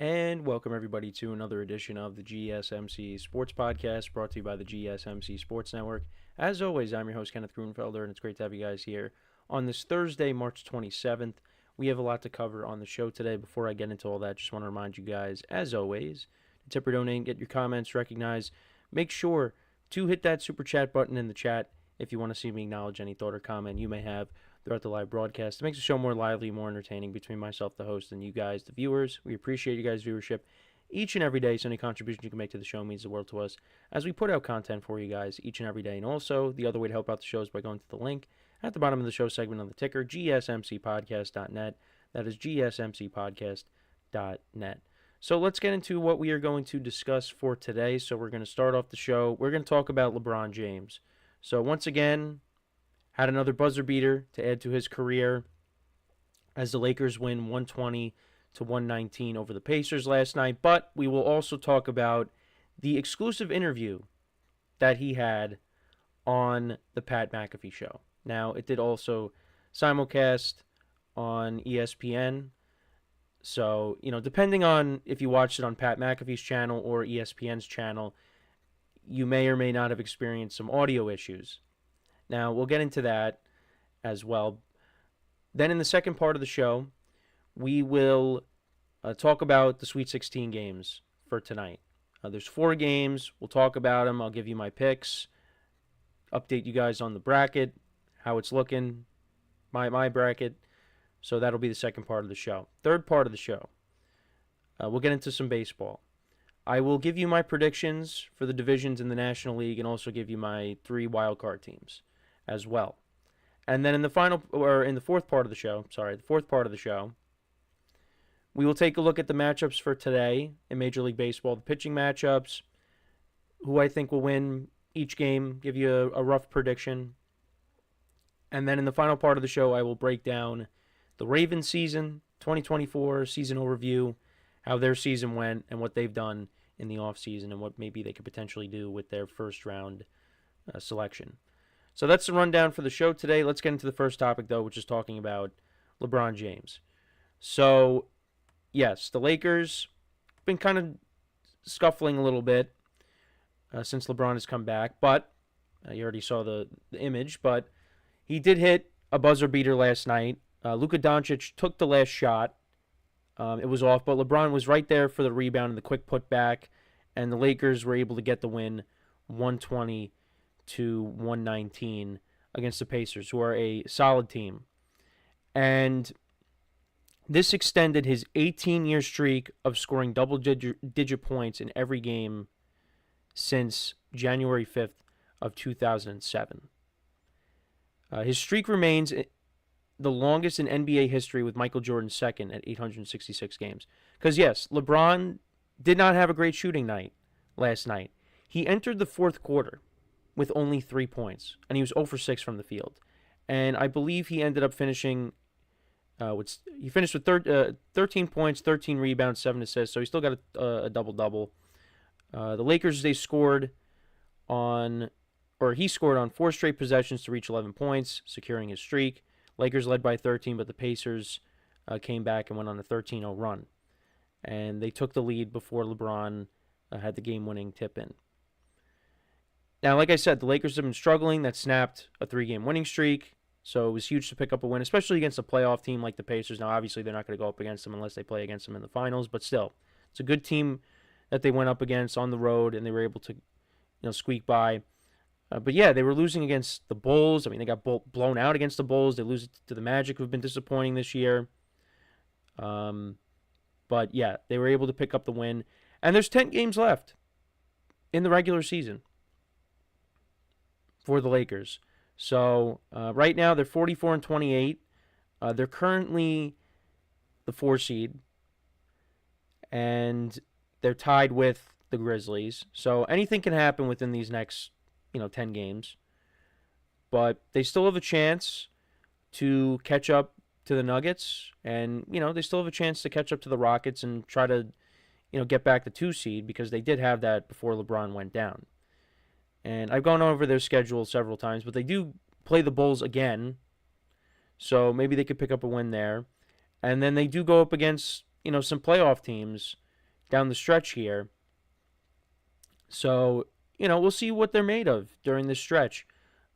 And welcome everybody to another edition of the GSMC Sports Podcast brought to you by the GSMC Sports Network. As always, I'm your host, Kenneth Grunfelder, and it's great to have you guys here on this Thursday, March 27th. We have a lot to cover on the show today. Before I get into all that, just want to remind you guys, as always, to tip or donate, get your comments recognized. Make sure to hit that super chat button in the chat if you want to see me acknowledge any thought or comment you may have throughout the live broadcast. It makes the show more lively, more entertaining between myself, the host, and you guys, the viewers. We appreciate you guys' viewership each and every day, so any contribution you can make to the show means the world to us as we put out content for you guys each and every day. And also, the other way to help out the show is by going to the link at the bottom of the show segment on the ticker, GSMCPodcast.net. That is GSMCPodcast.net. So let's get into what we are going to discuss for today. So we're going to start off the show. We're going to talk about LeBron James. So once again, had another buzzer beater to add to his career as the Lakers win 120-119 over the Pacers last night. But we will also talk about the exclusive interview that he had on the Pat McAfee show. Now, it did also simulcast on ESPN. So, depending on if you watched it on Pat McAfee's channel or ESPN's channel, you may or may not have experienced some audio issues. Now, we'll get into that as well. Then in the second part of the show, we will talk about the Sweet 16 games for tonight. There's 4 games. We'll talk about them. I'll give you my picks, update you guys on the bracket, how it's looking, my bracket. So that'll be the second part of the show. Third part of the show, we'll get into some baseball. I will give you my predictions for the divisions in the National League and also give you my 3 wildcard teams as well. And then in the fourth part of the show, we will take a look at the matchups for today in Major League Baseball, the pitching matchups, who I think will win each game, give you a rough prediction. And then in the final part of the show, I will break down the Ravens season, 2024 season overview, how their season went and what they've done in the offseason and what maybe they could potentially do with their first round selection. So that's the rundown for the show today. Let's get into the first topic, though, which is talking about LeBron James. So, yes, the Lakers have been kind of scuffling a little bit since LeBron has come back. But you already saw the image. But he did hit a buzzer beater last night. Luka Doncic took the last shot. It was off, but LeBron was right there for the rebound and the quick putback. And the Lakers were able to get the win 120-119 against the Pacers, who are a solid team. And this extended his 18-year streak of scoring double-digit points in every game since January 5th of 2007. His streak remains the longest in NBA history, with Michael Jordan second at 866 games. Because, yes, LeBron did not have a great shooting night last night. He entered the fourth quarter with only 3 points, and he was 0 for 6 from the field. And I believe he ended up finishing with 13 points, 13 rebounds, 7 assists, so he still got a double-double. The Lakers, he scored on 4 straight possessions to reach 11 points, securing his streak. Lakers led by 13, but the Pacers came back and went on a 13-0 run. And they took the lead before LeBron had the game-winning tip-in. Now, like I said, the Lakers have been struggling. That snapped a 3-game winning streak, so it was huge to pick up a win, especially against a playoff team like the Pacers. Now, obviously, they're not going to go up against them unless they play against them in the finals, but still, it's a good team that they went up against on the road, and they were able to squeak by. But yeah, they were losing against the Bulls. I mean, they got blown out against the Bulls. They lose to the Magic, who've been disappointing this year. But yeah, they were able to pick up the win. And there's 10 games left in the regular season for the Lakers. So right now they're 44-28. They're currently the 4 seed, and they're tied with the Grizzlies. So anything can happen within these next 10 games. But they still have a chance to catch up to the Nuggets, and, they still have a chance to catch up to the Rockets and try to, get back the 2 seed, because they did have that before LeBron went down. And I've gone over their schedule several times, but they do play the Bulls again, so maybe they could pick up a win there. And then they do go up against, some playoff teams down the stretch here. So, we'll see what they're made of during this stretch.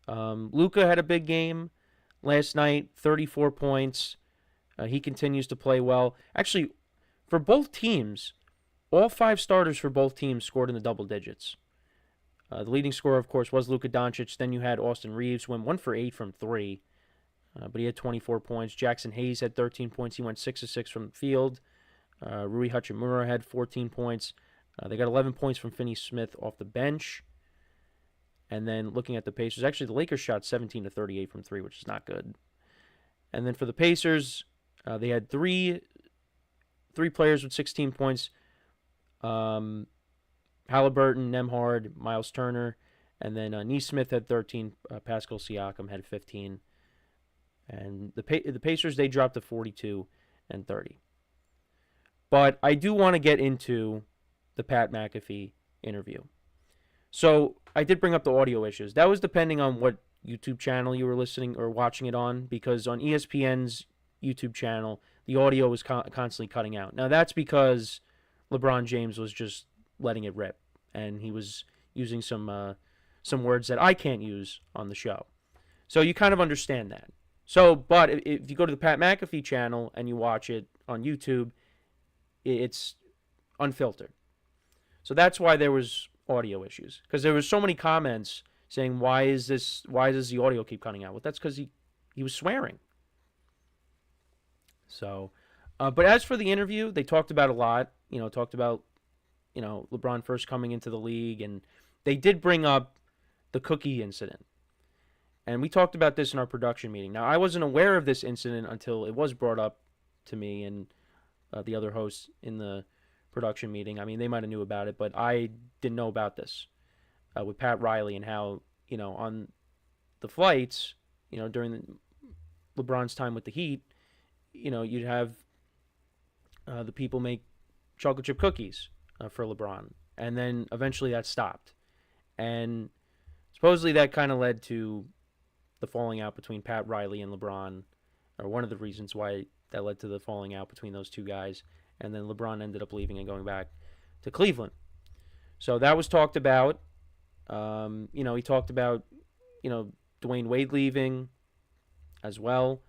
Luka had a big game last night, 34 points. He continues to play well. Actually, for both teams, all 5 starters for both teams scored in the double digits. The leading scorer, of course, was Luka Doncic. Then you had Austin Reeves, went 1 for 8 from 3, but he had 24 points. Jackson Hayes had 13 points. He went 6 of 6 from the field. Rui Hachimura had 14 points. They got 11 points from Finney Smith off the bench. And then looking at the Pacers, actually the Lakers shot 17 to 38 from 3, which is not good. And then for the Pacers, they had three players with 16 points. Halliburton, Nembhard, Miles Turner, and then Nesmith had 13. Pascal Siakam had 15. And the Pacers, they dropped to 42 and 30. But I do want to get into the Pat McAfee interview. So I did bring up the audio issues. That was depending on what YouTube channel you were listening or watching it on, because on ESPN's YouTube channel, the audio was constantly cutting out. Now that's because LeBron James was just letting it rip, and he was using some words that I can't use on the show. So you kind of understand that. So, but if you go to the Pat McAfee channel and you watch it on YouTube, it's unfiltered. So that's why there was audio issues, because there was so many comments saying, why does the audio keep cutting out? Well, that's because he was swearing. So, but as for the interview, they talked about a lot. Talked about, LeBron first coming into the league, and they did bring up the cookie incident. And we talked about this in our production meeting. Now, I wasn't aware of this incident until it was brought up to me and the other hosts in the production meeting. I mean, they might have knew about it, but I didn't know about this with Pat Riley, and how, on the flights, during LeBron's time with the Heat, you'd have the people make chocolate chip cookies for LeBron, and then eventually that stopped. And supposedly that kind of led to the falling out between Pat Riley and LeBron, or one of the reasons why that led to the falling out between those two guys. And then LeBron ended up leaving and going back to Cleveland. So that was talked about. He talked about, Dwayne Wade leaving as well.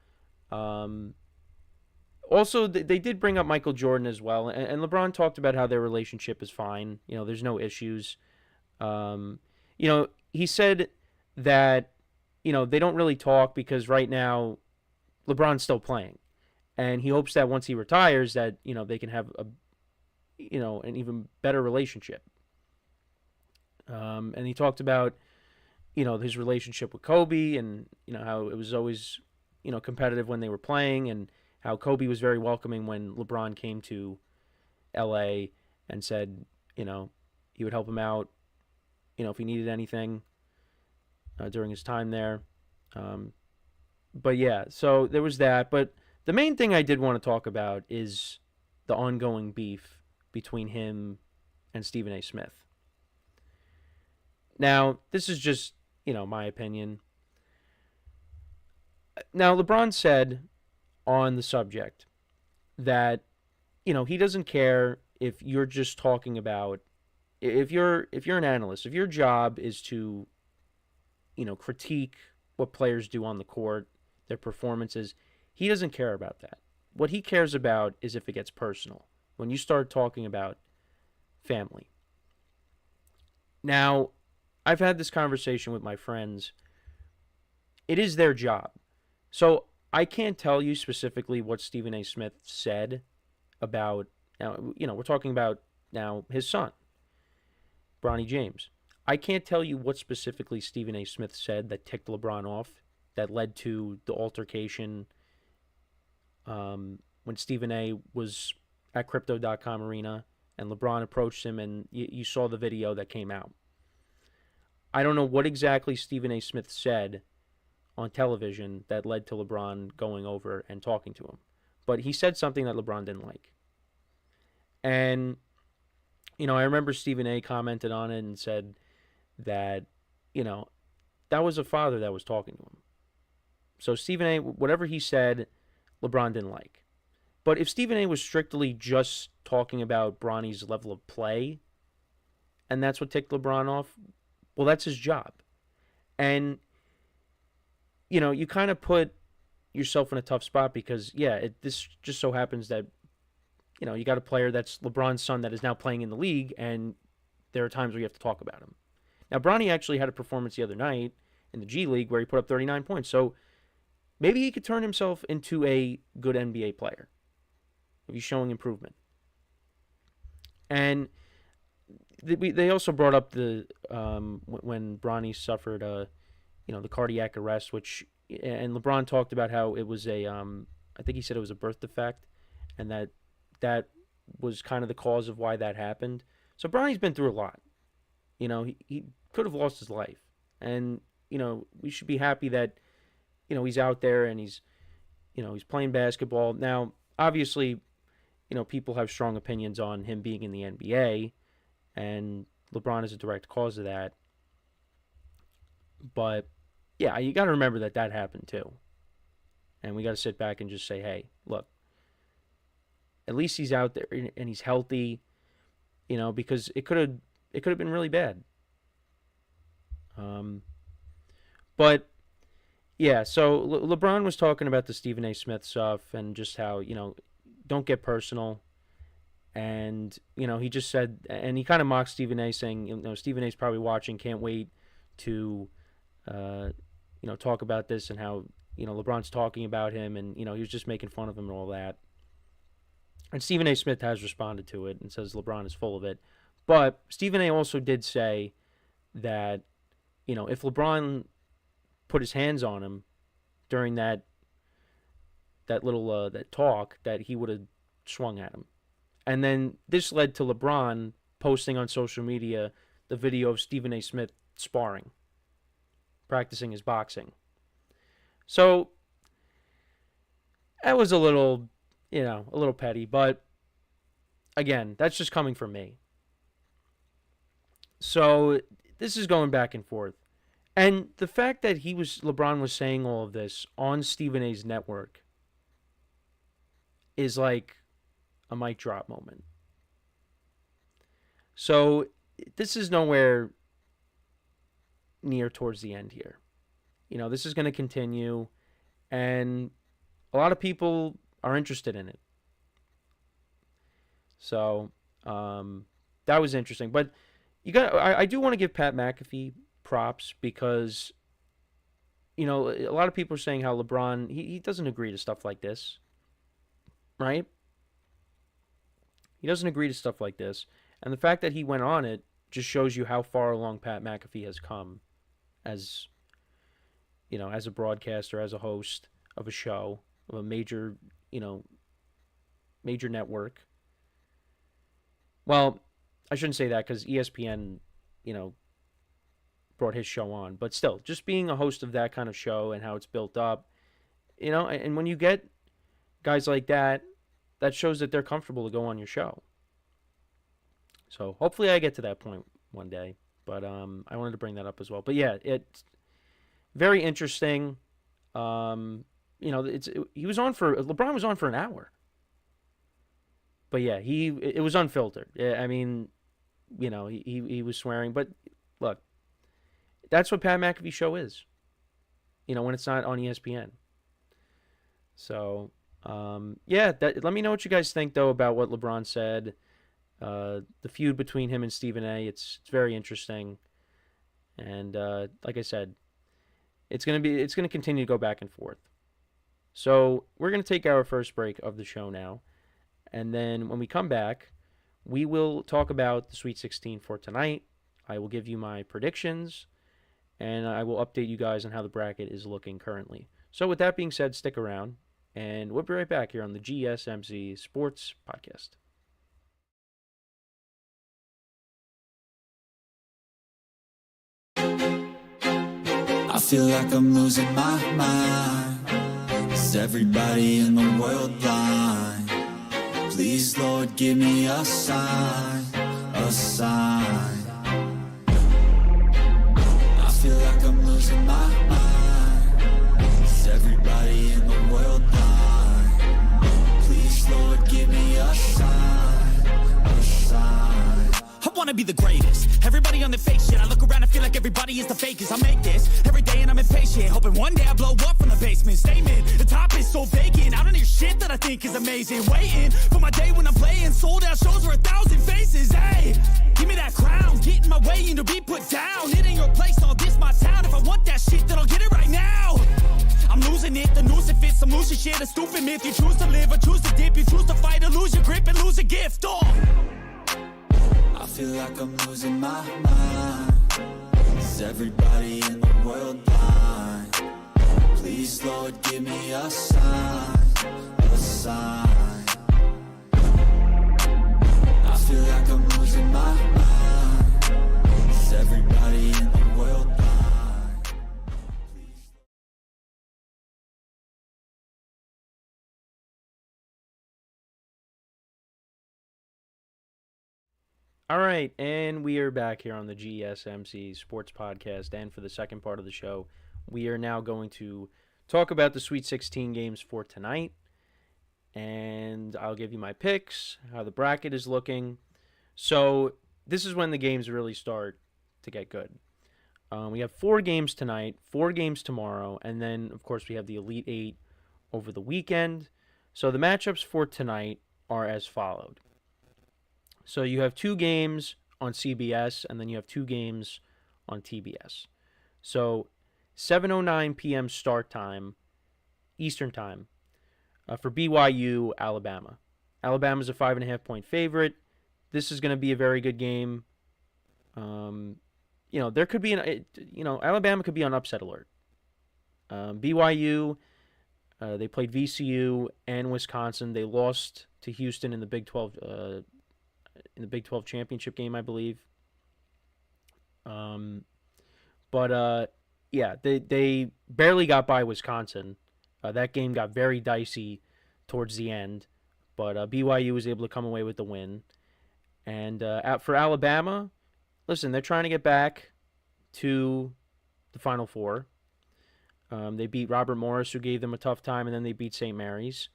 Also, they did bring up Michael Jordan as well. And LeBron talked about how their relationship is fine. There's no issues. He said that, they don't really talk because right now LeBron's still playing. And he hopes that once he retires that, they can have an even better relationship. And he talked about, his relationship with Kobe, and, how it was always, competitive when they were playing, and how Kobe was very welcoming when LeBron came to LA and said, he would help him out, if he needed anything during his time there. But yeah, so there was that. But the main thing I did want to talk about is the ongoing beef between him and Stephen A. Smith. Now, this is just, my opinion. Now, LeBron said on the subject that, he doesn't care if you're just talking about, if you're an analyst, if your job is to, critique what players do on the court, their performances, he doesn't care about that. What he cares about is if it gets personal, when you start talking about family. Now, I've had this conversation with my friends. It is their job. So I can't tell you specifically what Stephen A. Smith said about, now, we're talking about now his son, Bronny James. I can't tell you what specifically Stephen A. Smith said that ticked LeBron off, that led to the altercation when Stephen A. was at Crypto.com Arena and LeBron approached him, and you saw the video that came out. I don't know what exactly Stephen A. Smith said on television that led to LeBron going over and talking to him. But he said something that LeBron didn't like. And, I remember Stephen A. commented on it and said that, that was a father that was talking to him. So Stephen A., whatever he said, LeBron didn't like. But if Stephen A was strictly just talking about Bronny's level of play, and that's what ticked LeBron off, well, that's his job. And, you kind of put yourself in a tough spot because, this just so happens that, you got a player that's LeBron's son that is now playing in the league, and there are times where you have to talk about him. Now, Bronny actually had a performance the other night in the G League where he put up 39 points. So maybe he could turn himself into a good NBA player if he's showing improvement. And they also brought up the when Bronny suffered the cardiac arrest, and LeBron talked about how it was I think he said it was a birth defect, and that was kind of the cause of why that happened. So Bronny's been through a lot. He could have lost his life, and we should be happy that he's out there and he's playing basketball now. Obviously, people have strong opinions on him being in the NBA, and LeBron is a direct cause of that. But yeah, you got to remember that happened too, and we got to sit back and just say, hey, look, at least he's out there and he's healthy, because it could have been really bad. But yeah, so LeBron was talking about the Stephen A. Smith stuff and just how, don't get personal. And, he just said, and he kind of mocked Stephen A., saying, Stephen A.'s probably watching, can't wait to, talk about this and how, LeBron's talking about him, and, he was just making fun of him and all that. And Stephen A. Smith has responded to it and says LeBron is full of it. But Stephen A. also did say that, if LeBron put his hands on him during that little that talk, that he would have swung at him. And then this led to LeBron posting on social media the video of Stephen A. Smith sparring, practicing his boxing. So that was a little petty, but again, that's just coming from me. So this is going back and forth. And the fact that LeBron was saying all of this on Stephen A.'s network is like a mic drop moment. So this is nowhere near towards the end here. This is going to continue, and a lot of people are interested in it. So that was interesting. But I do want to give Pat McAfee props because, a lot of people are saying how LeBron, he doesn't agree to stuff like this, right? He doesn't agree to stuff like this. And the fact that he went on it just shows you how far along Pat McAfee has come as, as a broadcaster, as a host of a show, of a major network. Well, I shouldn't say that because ESPN, brought his show on. But still, just being a host of that kind of show and how it's built up, and when you get guys like that, that shows that they're comfortable to go on your show. So hopefully I get to that point one day. But I wanted to bring that up as well. But yeah, it's very interesting. LeBron was on for an hour. But yeah, it was unfiltered. I mean, he was swearing. But look, that's what Pat McAfee's show is. When it's not on ESPN. So, let me know what you guys think, though, about what LeBron said. The feud between him and Stephen A. It's very interesting. And like I said, it's gonna continue to go back and forth. So we're gonna take our first break of the show now. And then when we come back, we will talk about the Sweet 16 for tonight. I will give you my predictions, and I will update you guys on how the bracket is looking currently. So with that being said, stick around, and we'll be right back here on the GSMC Sports Podcast. I feel like I'm losing my mind. Is everybody in the world blind? Please, Lord, give me a sign, a sign. I feel like I'm losing my mind. Is everybody in the world blind? Please, Lord, be the greatest. Everybody on the fake shit, I look around and feel like everybody is the fakest. I make this every day and I'm impatient, hoping one day I blow up from the basement. Statement, the top is so vacant, I don't hear shit that I think is amazing. Waiting for my day when I'm playing sold out shows with 1,000 faces. Hey, give me that crown, get in my way and to be put down. It ain't your place, all this my town. If I want that shit, then I'll get it right now. I'm losing it, the noose it fits, some losing shit, a stupid myth. You choose to live or choose to dip, you choose to fight or lose your grip and lose a gift. Oh, I feel like I'm losing my mind. Is everybody in the world blind? Please, Lord, give me a sign, a sign. I feel like I'm losing my mind. Is everybody in the world blind? All right, and we are back here on the GSMC Sports Podcast, and for the second part of the show, we are now going to talk about the Sweet 16 games for tonight, and I'll give you my picks, how the bracket is looking. So this is when the games really start to get good. We have 4 games tonight, 4 games tomorrow, and then, of course, we have the Elite 8 over the weekend. So the matchups for tonight are as followed. So you have 2 games on CBS, and then you have 2 games on TBS. So 7:09 p.m. start time, Eastern time, for BYU, Alabama. Alabama's a 5.5-point favorite. This is going to be a very good game. There could be Alabama could be on upset alert. BYU, they played VCU and Wisconsin. They lost to Houston in the Big 12. In the Big 12 championship game, I believe. They barely got by Wisconsin. That game got very dicey towards the end, but BYU was able to come away with the win. And for Alabama, listen, they're trying to get back to the Final Four. They beat Robert Morris, who gave them a tough time, and then they beat St. Mary's.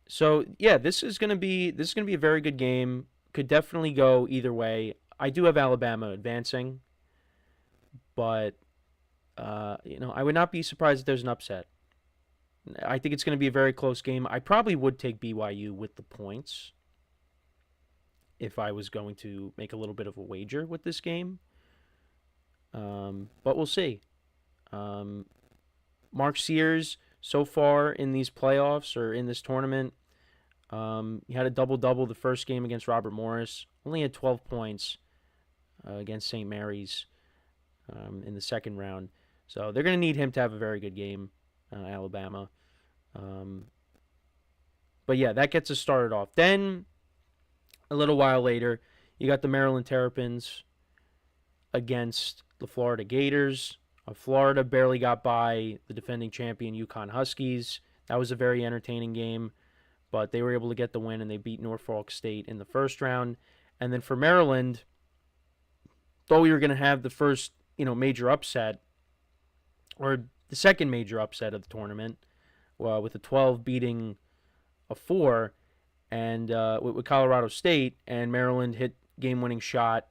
So yeah, this is gonna be a very good game. Could definitely go either way. I do have Alabama advancing, but I would not be surprised if there's an upset. I think it's going to be a very close game. I probably would take BYU with the points if I was going to make a little bit of a wager with this game. But we'll see. Mark Sears, so far in these playoffs or in this tournament, he had a double-double the first game against Robert Morris. Only had 12 points against St. Mary's in the second round. So they're going to need him to have a very good game, Alabama. But yeah, that gets us started off. Then, a little while later, you got the Maryland Terrapins against the Florida Gators. Florida barely got by the defending champion UConn Huskies. That was a very entertaining game, but they were able to get the win, and they beat Norfolk State in the first round. And then for Maryland, thought we were going to have the first, major upset, or the second major upset of the tournament, with a 12 beating a 4, and with Colorado State, and Maryland hit game-winning shot,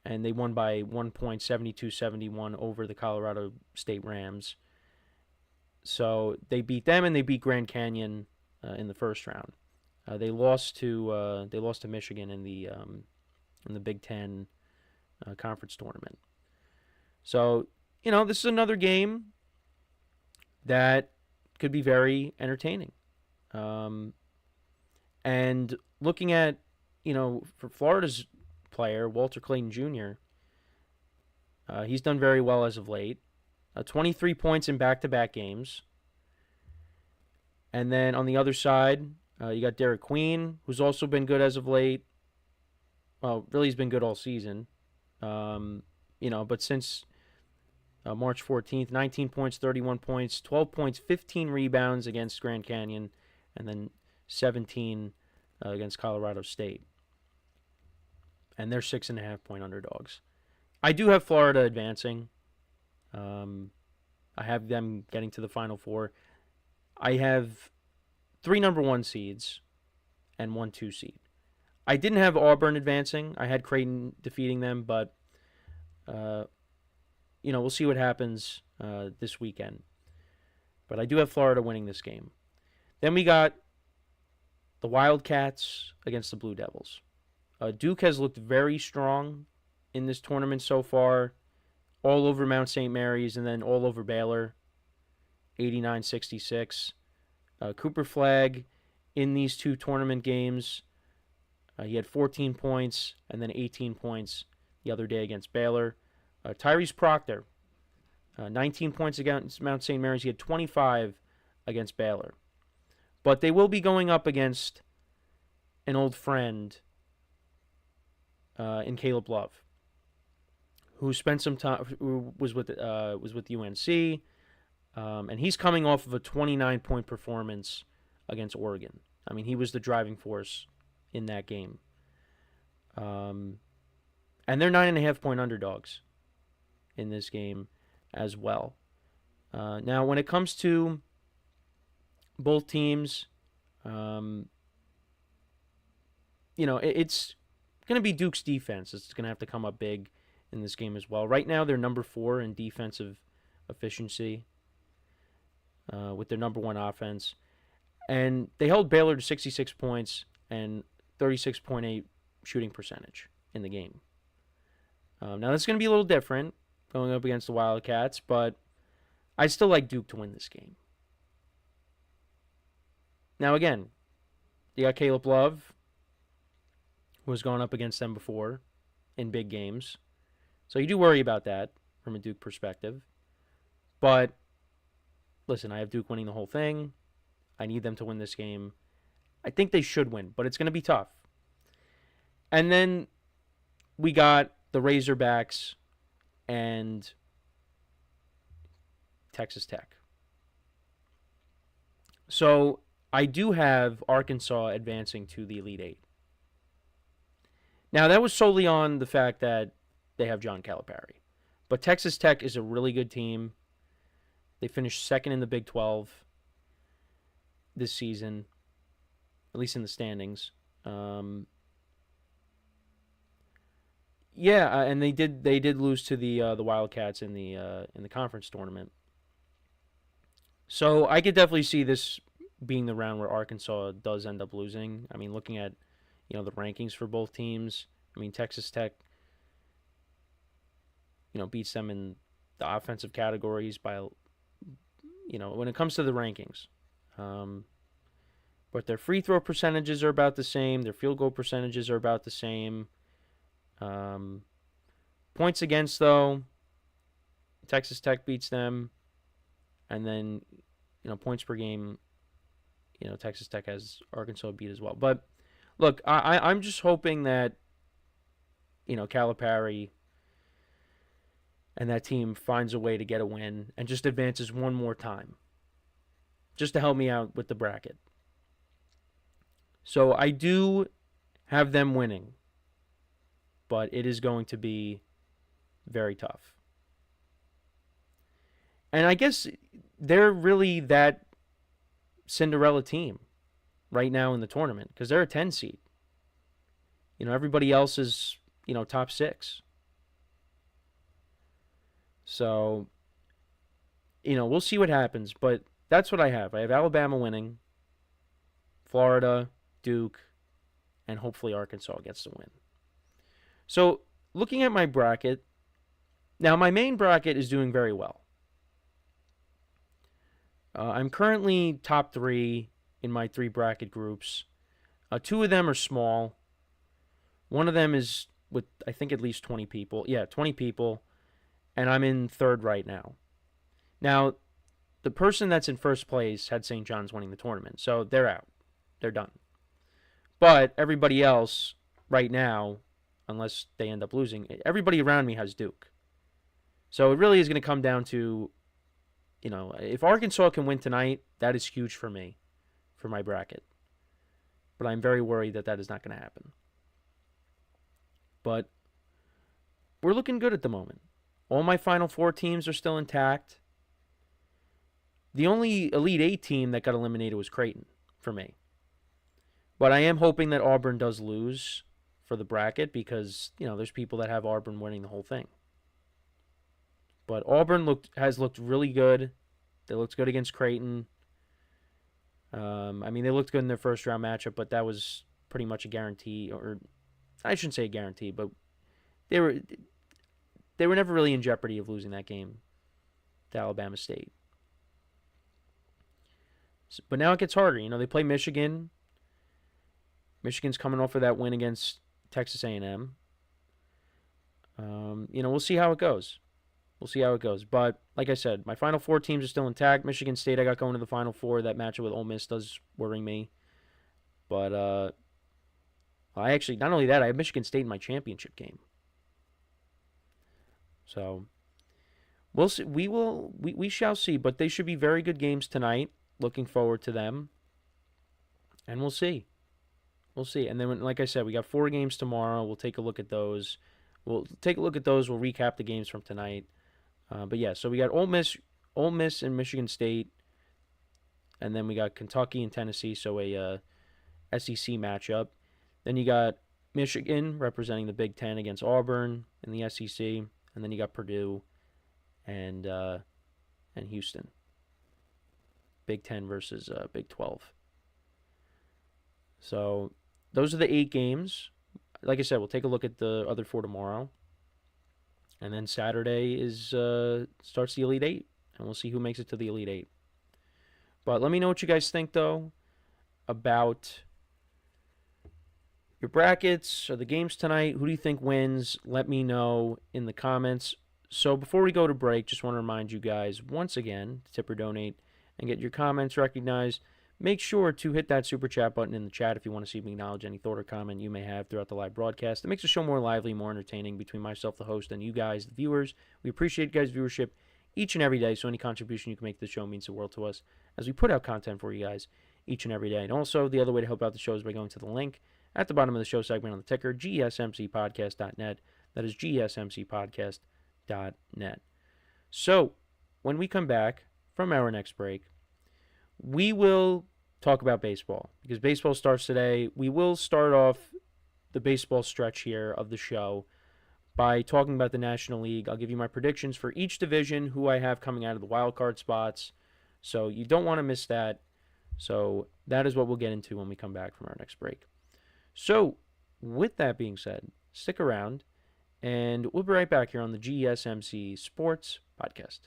and they won by 1 point, 72-71 over the Colorado State Rams. So they beat them, and they beat Grand Canyon in the first round. They lost to Michigan in the Big Ten conference tournament. So this is another game that could be very entertaining. And looking at for Florida's player, Walter Clayton Jr., he's done very well as of late. 23 points in back-to-back games. And then on the other side, you got Derek Queen, who's also been good as of late. Well, really he's been good all season. But since March 14th, 19 points, 31 points, 12 points, 15 rebounds against Grand Canyon, and then 17 against Colorado State. And they're 6.5-point underdogs. I do have Florida advancing. I have them getting to the Final Four. I have 3 number 1 seeds and 1 2 seed. I didn't have Auburn advancing. I had Creighton defeating them, but we'll see what happens this weekend. But I do have Florida winning this game. Then we got the Wildcats against the Blue Devils. Duke has looked very strong in this tournament so far, all over Mount St. Mary's and then all over Baylor, 89-66. Cooper Flagg in these two tournament games, he had 14 points and then 18 points the other day against Baylor. Tyrese Proctor, 19 points against Mount St. Mary's. He had 25 against Baylor. But they will be going up against an old friend in Caleb Love, who spent some time, who was with UNC, and he's coming off of a 29-point performance against Oregon. I mean, he was the driving force in that game. And they're 9.5-point underdogs in this game as well. Now, when it comes to both teams, it's going to be Duke's defense. It's going to have to come up big in this game as well. Right now, they're number 4 in defensive efficiency with their number 1 offense. And they held Baylor to 66 points and 36.8 shooting percentage in the game. Now, that's going to be a little different going up against the Wildcats, but I still like Duke to win this game. Now, again, you got Caleb Love, who has gone up against them before in big games. So you do worry about that from a Duke perspective. But, listen, I have Duke winning the whole thing. I need them to win this game. I think they should win, but it's going to be tough. And then we got the Razorbacks and Texas Tech. So I do have Arkansas advancing to the Elite Eight. Now, that was solely on the fact that they have John Calipari. But Texas Tech is a really good team. They finished second in the Big 12 this season, at least in the standings. And they did lose to the Wildcats in the conference tournament. So I could definitely see this being the round where Arkansas does end up losing. I mean, looking at the rankings for both teams, I mean, Texas Tech beats them in the offensive categories by when it comes to the rankings. But their free throw percentages are about the same. Their field goal percentages are about the same. Points against, though, Texas Tech beats them. And then, points per game, Texas Tech has Arkansas beat as well. But, look, I'm just hoping that, Calipari and that team finds a way to get a win and just advances one more time, just to help me out with the bracket. So I do have them winning, but it is going to be very tough. And I guess they're really that Cinderella team right now in the tournament because they're a 10 seed. Everybody else is, top 6. So, we'll see what happens, but that's what I have. I have Alabama winning, Florida, Duke, and hopefully Arkansas gets the win. So, looking at my bracket, now my main bracket is doing very well. I'm currently top 3 in my 3 bracket groups. 2 of them are small. One of them is with, I think, at least 20 people. Yeah, 20 people. And I'm in 3rd right now. Now, the person that's in 1st place had St. John's winning the tournament. So they're out. They're done. But everybody else right now, unless they end up losing, everybody around me has Duke. So it really is going to come down to, if Arkansas can win tonight, that is huge for me, for my bracket. But I'm very worried that is not going to happen. But we're looking good at the moment. All my Final Four teams are still intact. The only Elite Eight team that got eliminated was Creighton for me, But I am hoping that Auburn does lose for the bracket because, there's people that have Auburn winning the whole thing. But Auburn has looked really good. They looked good against Creighton. They looked good in their first round matchup, but that was pretty much a guarantee, or I shouldn't say a guarantee, but they were never really in jeopardy of losing that game to Alabama State. But now it gets harder. They play Michigan. Michigan's coming off of that win against Texas A&M. We'll see how it goes. But like I said, my Final Four teams are still intact. Michigan State, I got going to the Final Four. That matchup with Ole Miss does worry me. But I actually, not only that, I have Michigan State in my championship game. So we'll see. We shall see. But they should be very good games tonight. Looking forward to them. And we'll see. And then, like I said, we got 4 games tomorrow. We'll take a look at those. We'll recap the games from tonight. But yeah, so we got Ole Miss and Michigan State, and then we got Kentucky and Tennessee, so a SEC matchup. Then you got Michigan representing the Big Ten against Auburn in the SEC, and then you got Purdue and Houston. Big Ten versus Big 12. So those are the 8 games. Like I said, we'll take a look at the other 4 tomorrow. And then Saturday starts the Elite 8, and we'll see who makes it to the Elite 8. But let me know what you guys think, though, about your brackets or the games tonight. Who do you think wins? Let me know in the comments. So before we go to break, just want to remind you guys once again to tip or donate and get your comments recognized. Make sure to hit that super chat button in the chat if you want to see me acknowledge any thought or comment you may have throughout the live broadcast. It makes the show more lively, more entertaining between myself, the host, and you guys, the viewers. We appreciate you guys' viewership each and every day, so any contribution you can make to the show means the world to us as we put out content for you guys each and every day. And also, the other way to help out the show is by going to the link at the bottom of the show segment on the ticker, GSMCPodcast.net. That is GSMCPodcast.net. So, when we come back from our next break, we will talk about baseball because baseball starts today. We will start off the baseball stretch here of the show by talking about the National League. I'll give you my predictions for each division, who I have coming out of the wild card spots. So you don't want to miss that. So that is what we'll get into when we come back from our next break. So with that being said, stick around and we'll be right back here on the GSMC Sports Podcast.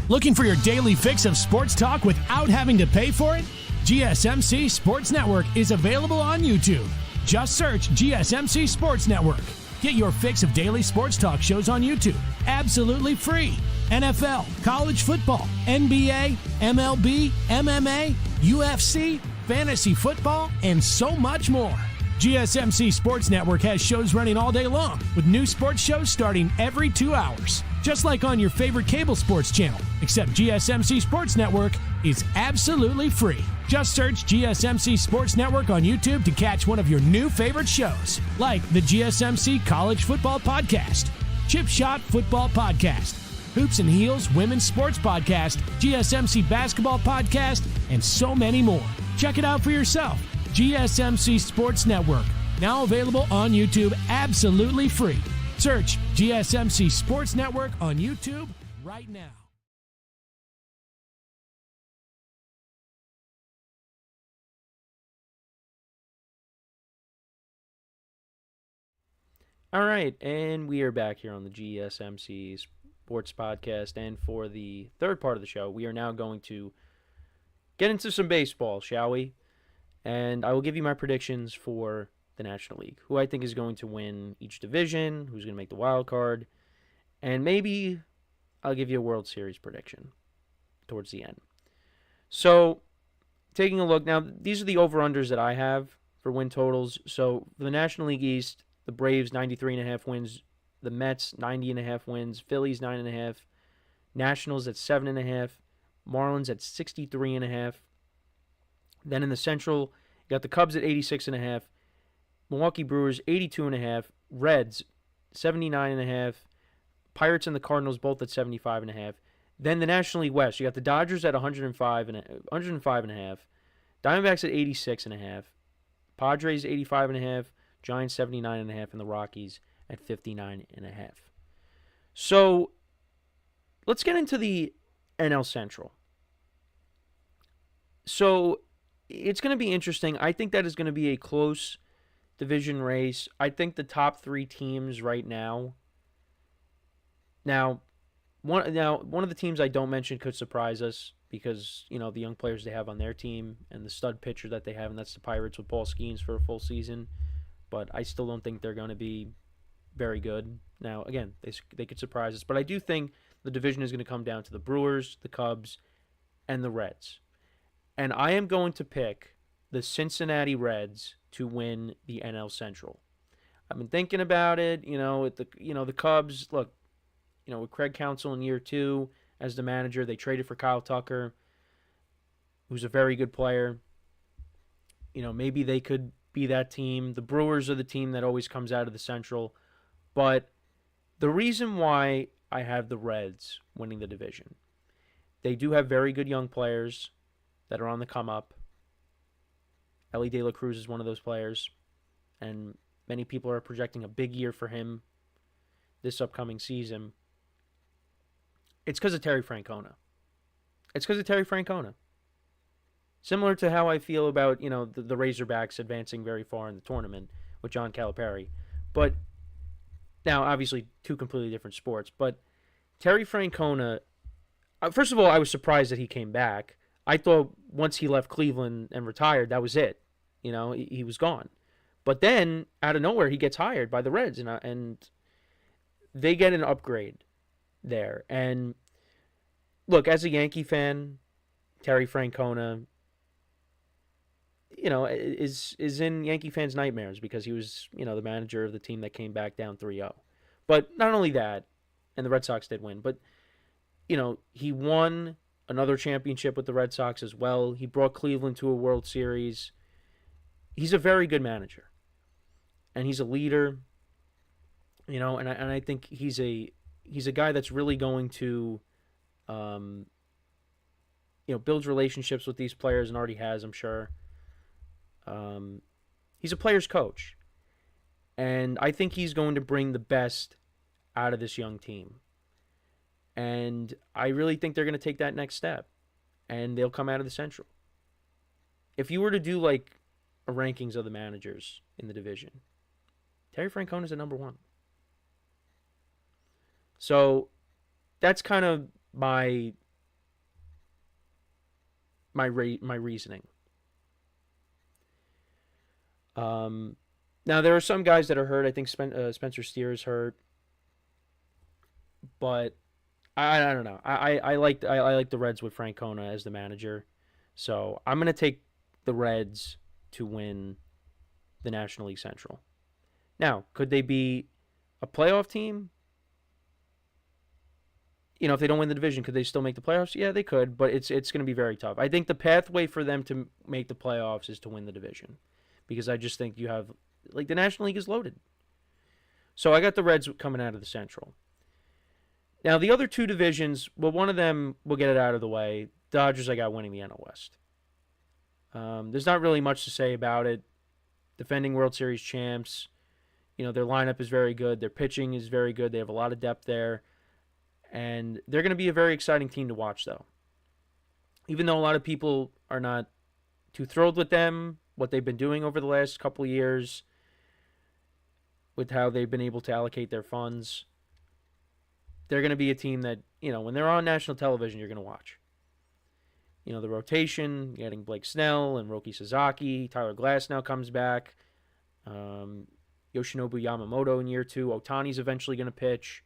Looking for your daily fix of sports talk without having to pay for it? GSMC Sports Network is available on YouTube. Just search GSMC Sports Network. Get your fix of daily sports talk shows on YouTube, absolutely free. NFL, college football, NBA, MLB, MMA, UFC, fantasy football, and so much more. GSMC Sports Network has shows running all day long, with new sports shows starting every 2 hours. Just like on your favorite cable sports channel, except GSMC Sports Network is absolutely free. Just search GSMC Sports Network on YouTube to catch one of your new favorite shows, like the GSMC College Football Podcast, Chip Shot Football Podcast, Hoops and Heels Women's Sports Podcast, GSMC Basketball Podcast, and so many more. Check it out for yourself. GSMC Sports Network, now available on YouTube absolutely free. Search GSMC Sports Network on YouTube right now. All right, and we are back here on the GSMC Sports Podcast, and for the third part of the show, we are now going to get into some baseball, shall we? And I will give you my predictions for the National League, who I think is going to win each division, who's going to make the wild card, and maybe I'll give you a World Series prediction towards the end. So, taking a look, now these are the over-unders that I have for win totals. So, for the National League East, the Braves 93.5 wins, the Mets 90.5 wins, Phillies 9.5, Nationals at 7.5, Marlins at 63.5. Then in the Central, you got the Cubs at 86.5, Milwaukee Brewers 82.5, Reds 79.5, Pirates and the Cardinals both at 75.5, Then the National League West, you got the Dodgers at 105.5, Diamondbacks at 86.5, Padres 85.5, Giants 79.5, and the Rockies at 59.5. So let's get into the NL Central. So it's going to be interesting. I think that is going to be a close division race. I think the top 3 teams right now. Now, one of the teams I don't mention could surprise us because, the young players they have on their team and the stud pitcher that they have, and that's the Pirates with Paul Skeens for a full season. But I still don't think they're going to be very good. Now, again, they could surprise us. But I do think the division is going to come down to the Brewers, the Cubs, and the Reds. And I am going to pick the Cincinnati Reds to win the NL Central. I've been thinking about it. The Cubs, look, with Craig Counsell in year 2 as the manager, they traded for Kyle Tucker, who's a very good player. Maybe they could be that team. The Brewers are the team that always comes out of the Central. But the reason why I have the Reds winning the division, they do have very good young players that are on the come up. Ellie De La Cruz is one of those players, and many people are projecting a big year for him this upcoming season. It's because of Terry Francona. Similar to how I feel about, the Razorbacks advancing very far in the tournament with John Calipari. But now, obviously, 2 completely different sports. But Terry Francona, first of all, I was surprised that he came back. I thought once he left Cleveland and retired, that was it. He was gone. But then, out of nowhere, he gets hired by the Reds, and they get an upgrade there. And look, as a Yankee fan, Terry Francona, is in Yankee fans' nightmares because he was, the manager of the team that came back down 3-0. But not only that, and the Red Sox did win, but, he won another championship with the Red Sox as well. He brought Cleveland to a World Series. He's a very good manager. And he's a leader, and I think he's a guy that's really going to, build relationships with these players and already has, I'm sure. He's a player's coach. And I think he's going to bring the best out of this young team. And I really think they're going to take that next step. And they'll come out of the Central. If you were to do a rankings of the managers in the division, Terry Francona is at number 1. So that's kind of my reasoning. Now there are some guys that are hurt. I think Spencer Steer is hurt, but I don't know. I like the Reds with Francona as the manager, so I'm gonna take the Reds to win the National League Central. Now, could they be a playoff team? If they don't win the division, could they still make the playoffs? Yeah, they could, but it's going to be very tough. I think the pathway for them to make the playoffs is to win the division, because I just think you have, the National League is loaded. So I got the Reds coming out of the Central. Now, the other 2 divisions, well, one of them, we'll get it out of the way. Dodgers, I got winning the NL West. There's not really much to say about it. Defending World Series champs. Their lineup is very good. Their pitching is very good. They have a lot of depth there. And they're going to be a very exciting team to watch, though. Even though a lot of people are not too thrilled with them, what they've been doing over the last couple of years, with how they've been able to allocate their funds, they're going to be a team that, when they're on national television, you're going to watch. The rotation, getting Blake Snell and Roki Sasaki. Tyler Glass now comes back. Yoshinobu Yamamoto in year 2. Ohtani's eventually going to pitch.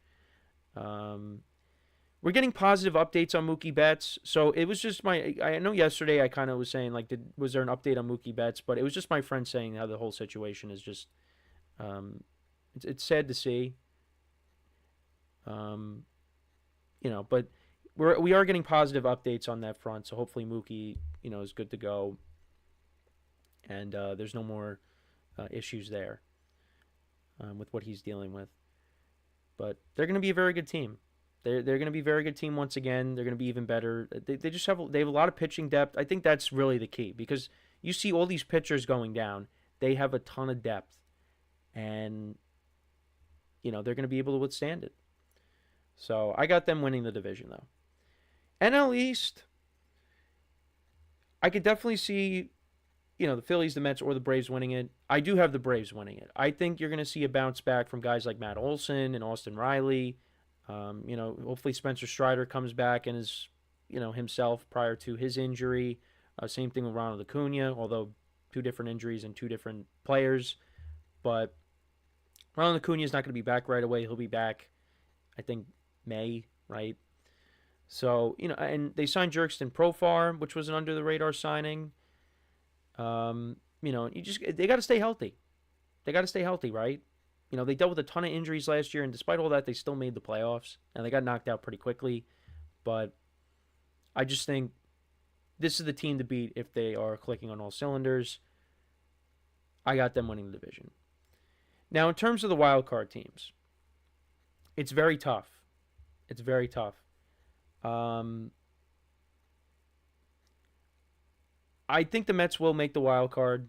We're getting positive updates on Mookie Betts. So it was just I know yesterday I kind of was saying, was there an update on Mookie Betts? But it was just my friend saying how the whole situation is just, it's sad to see. But we are getting positive updates on that front. So hopefully Mookie, is good to go. And there's no more issues there with what he's dealing with. But they're going to be a very good team. They're going to be a very good team once again. They're going to be even better. They just have a lot of pitching depth. I think that's really the key because you see all these pitchers going down. They have a ton of depth, and they're going to be able to withstand it. So I got them winning the division though. NL East, I could definitely see the Phillies, the Mets, or the Braves winning it. I do have the Braves winning it. I think you're going to see a bounce back from guys like Matt Olson and Austin Riley. Hopefully Spencer Strider comes back and is, himself prior to his injury. Same thing with Ronald Acuna, although 2 different injuries and 2 different players. But Ronald Acuna is not going to be back right away. He'll be back, I think, May, right? So, and they signed Jerkston Profar, which was an under-the-radar signing. They got to stay healthy. They got to stay healthy, right? They dealt with a ton of injuries last year, and despite all that, they still made the playoffs. And they got knocked out pretty quickly. But I just think this is the team to beat if they are clicking on all cylinders. I got them winning the division. Now, in terms of the wild card teams, it's very tough. It's very tough. I think the Mets will make the wild card.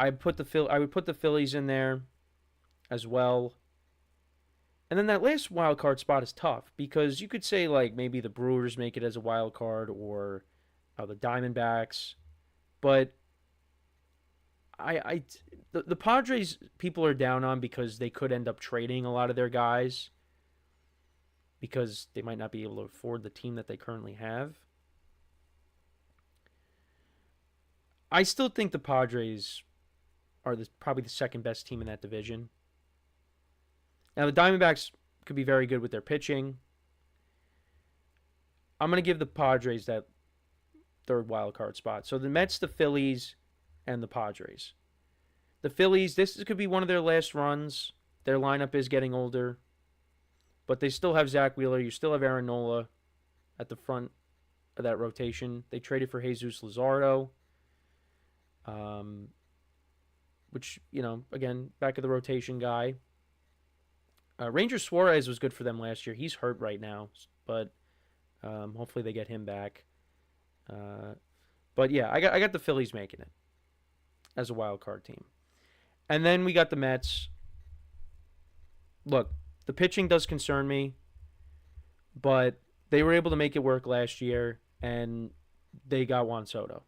I would put the Phillies in there as well. And then that last wild card spot is tough because you could say like maybe the Brewers make it as a wild card or the Diamondbacks, but the Padres people are down on because they could end up trading a lot of their guys because they might not be able to afford the team that they currently have. I still think the Padres are probably the second best team in that division. Now, the Diamondbacks could be very good with their pitching. I'm going to give the Padres that third wild card spot. So the Mets, the Phillies, and the Padres. The Phillies, this could be one of their last runs. Their lineup is getting older. But they still have Zach Wheeler. You still have Aaron Nola at the front of that rotation. They traded for Jesus Luzardo. Which, again, back of the rotation guy. Ranger Suarez was good for them last year. He's hurt right now, but hopefully they get him back. But yeah, I got the Phillies making it as a wild card team. And then we got the Mets. Look, the pitching does concern me, but they were able to make it work last year, and they got Juan Soto.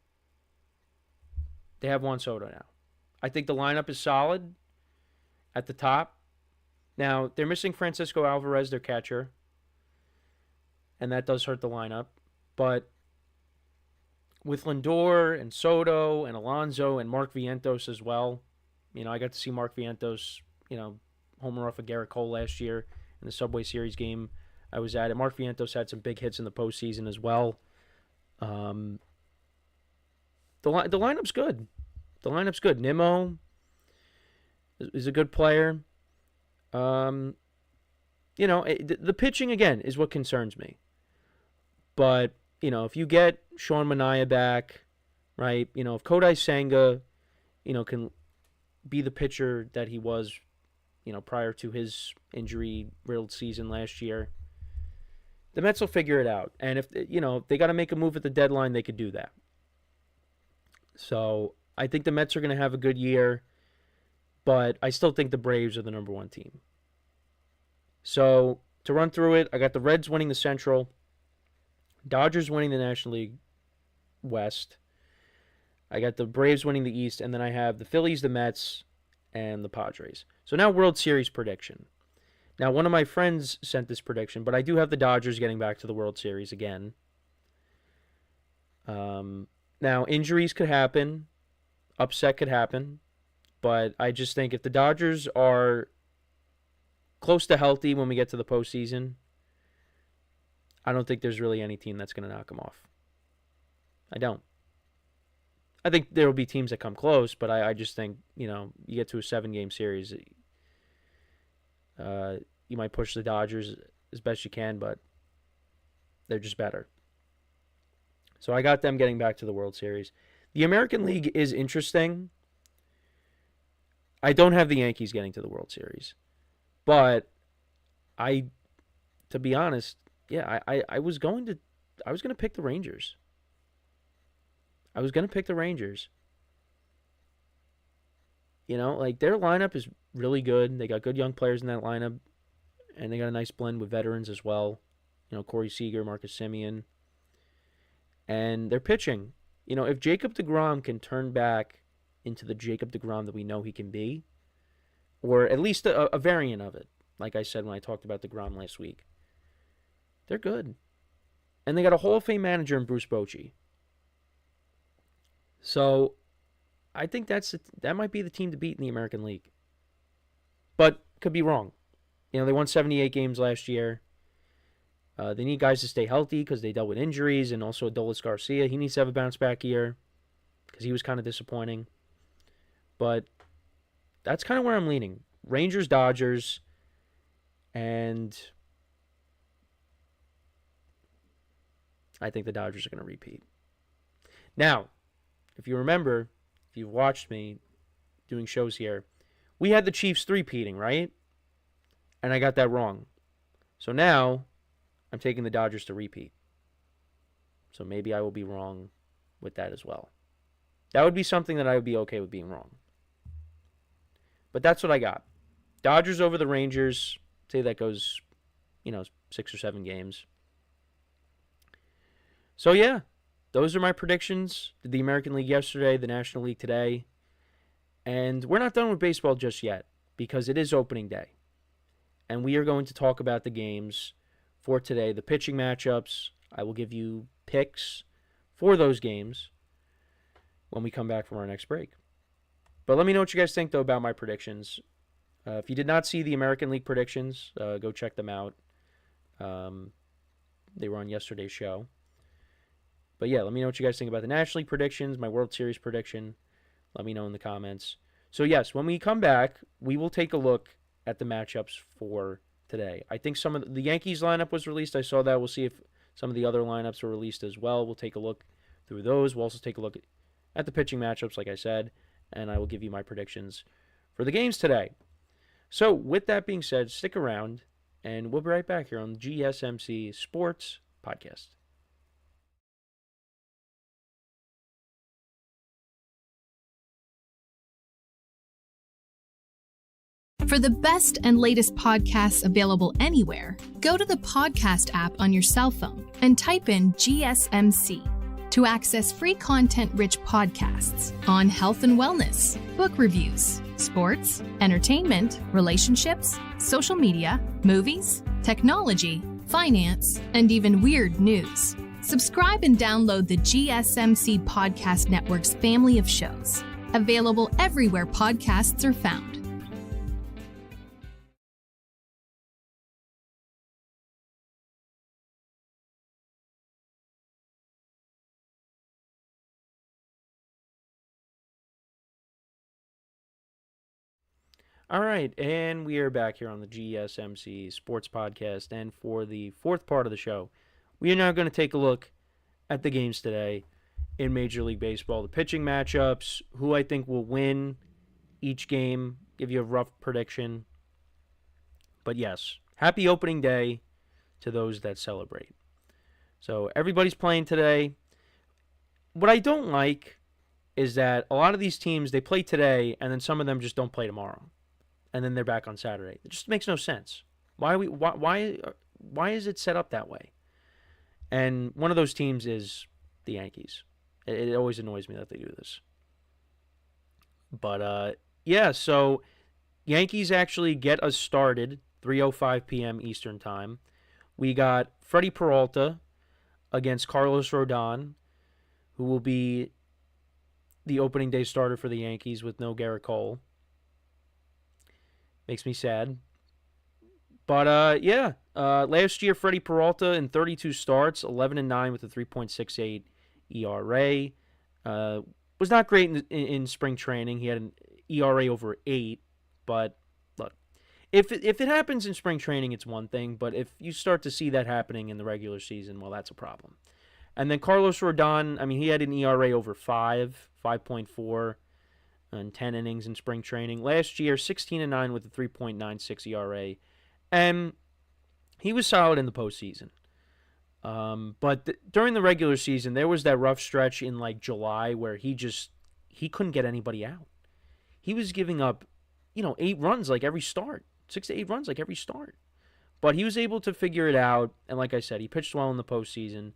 They have Juan Soto now. I think the lineup is solid at the top. Now, they're missing Francisco Alvarez, their catcher, and that does hurt the lineup. But with Lindor and Soto and Alonso and Mark Vientos as well, I got to see Mark Vientos, homer off of Garrett Cole last year in the Subway Series game I was at. And Mark Vientos had some big hits in the postseason as well. The lineup's good. The lineup's good. Nimmo is a good player. The pitching, again, is what concerns me. But, if you get Sean Manaea back, right, if Kodai Senga, can be the pitcher that he was, prior to his injury-riddled season last year, the Mets will figure it out. And if, they got to make a move at the deadline, they could do that. So I think the Mets are going to have a good year, but I still think the Braves are the number one team. So to run through it, I got the Reds winning the Central, Dodgers winning the National League West, I got the Braves winning the East, and then I have the Phillies, the Mets, and the Padres. So now World Series prediction. Now, one of my friends sent this prediction, but I do have the Dodgers getting back to the World Series again. Now, injuries could happen. Upset could happen. But I just think if the Dodgers are close to healthy when we get to the postseason, I don't think there's really any team that's going to knock them off. I don't. I think there will be teams that come close, but I just think, you get to a 7-game series, you might push the Dodgers as best you can, but they're just better. So I got them getting back to the World Series. The American League is interesting. I don't have the Yankees getting to the World Series, but I to be honest, yeah, I was going to pick the Rangers. I was going to pick the Rangers. You know, like their lineup is really good. They got good young players in that lineup, and they got a nice blend with veterans as well. You know, Corey Seager, Marcus Semien, and they're pitching. You know, if Jacob deGrom can turn back into the Jacob deGrom that we know he can be, or at least a variant of it, like I said when I talked about deGrom last week, they're good. And they got a Hall of Fame manager in Bruce Bochy. So I think that might be the team to beat in the American League. But could be wrong. You know, they won 78 games last year. They need guys to stay healthy because they dealt with injuries, and also Adolis Garcia. He needs to have a bounce-back year because he was kind of disappointing. But that's kind of where I'm leaning. Rangers, Dodgers, and I think the Dodgers are going to repeat. Now, if you remember, if you've watched me doing shows here, we had the Chiefs three-peating, right? And I got that wrong. So now I'm taking the Dodgers to repeat. So maybe I will be wrong with that as well. That would be something that I would be okay with being wrong. But that's what I got. Dodgers over the Rangers. Say that goes, 6 or 7 games. So yeah, those are my predictions. Did the American League yesterday, the National League today. And we're not done with baseball just yet because it is opening day. And we are going to talk about the games for today, the pitching matchups. I will give you picks for those games when we come back from our next break. But let me know what you guys think, though, about my predictions. If you did not see the American League predictions, go check them out. They were on yesterday's show. But yeah, let me know what you guys think about the National League predictions, my World Series prediction. Let me know in the comments. So yes, when we come back, we will take a look at the matchups for today. I think some of the Yankees lineup was released. I saw that. We'll see if some of the other lineups were released as well. We'll take a look through those. We'll also take a look at the pitching matchups, like I said, and I will give you my predictions for the games today. So with that being said, stick around, and we'll be right back here on the GSMC Sports Podcast. For the best and latest podcasts available anywhere, go to the podcast app on your cell phone and type in GSMC to access free content-rich podcasts on health and wellness, book reviews, sports, entertainment, relationships, social media, movies, technology, finance, and even weird news. Subscribe and download the GSMC Podcast Network's family of shows, available everywhere podcasts are found. All right, and we are back here on the GSMC Sports Podcast, and for the fourth part of the show, we are now going to take a look at the games today in Major League Baseball, the pitching matchups, who I think will win each game, give you a rough prediction. But yes, happy opening day to those that celebrate. So everybody's playing today. What I don't like is that a lot of these teams, they play today, and then some of them just don't play tomorrow. And then they're back on Saturday. It just makes no sense. Why is it set up that way? And one of those teams is the Yankees. It always annoys me that they do this. But yeah, so Yankees actually get us started 3:05 p.m. Eastern Time. We got Freddie Peralta against Carlos Rodon, who will be the opening day starter for the Yankees with no Garrett Cole. Makes me sad. But, yeah, last year, Freddie Peralta in 32 starts, 11-9 with a 3.68 ERA. Was not great in spring training. He had an ERA over 8. But, look, if it happens in spring training, it's one thing. But if you start to see that happening in the regular season, well, that's a problem. And then Carlos Rodon, I mean, he had an ERA over 5.4. And 10 innings in spring training. Last year, 16-9 with a 3.96 ERA. And he was solid in the postseason. But during the regular season, there was that rough stretch in like July where he couldn't get anybody out. He was giving up, 8 runs like every start, 6 to 8 runs like every start. But he was able to figure it out, and like I said, he pitched well in the postseason.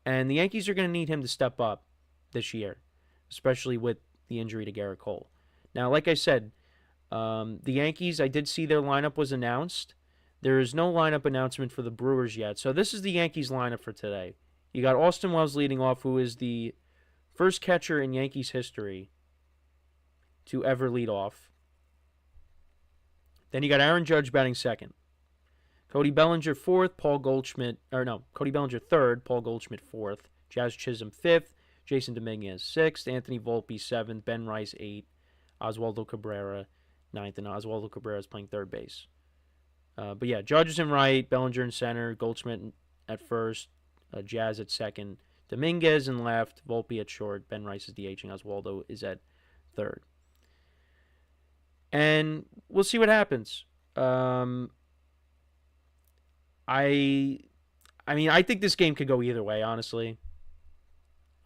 And the Yankees are going to need him to step up this year, especially with the injury to Garrett Cole. Now, like I said, the Yankees, I did see their lineup was announced. There is no lineup announcement for the Brewers yet. So this is the Yankees lineup for today. You got Austin Wells leading off, who is the first catcher in Yankees history to ever lead off. Then you got Aaron Judge batting second. Cody Bellinger fourth, Cody Bellinger third, Paul Goldschmidt fourth, Jazz Chisholm fifth, Jason Dominguez sixth, Anthony Volpe seventh, Ben Rice eighth, Oswaldo Cabrera ninth, and Oswaldo Cabrera is playing third base. But yeah, Judge is in right, Bellinger in center, Goldschmidt at first, Jazz at second, Dominguez in left, Volpe at short, Ben Rice is DH, and Oswaldo is at third. And we'll see what happens. I think this game could go either way, honestly.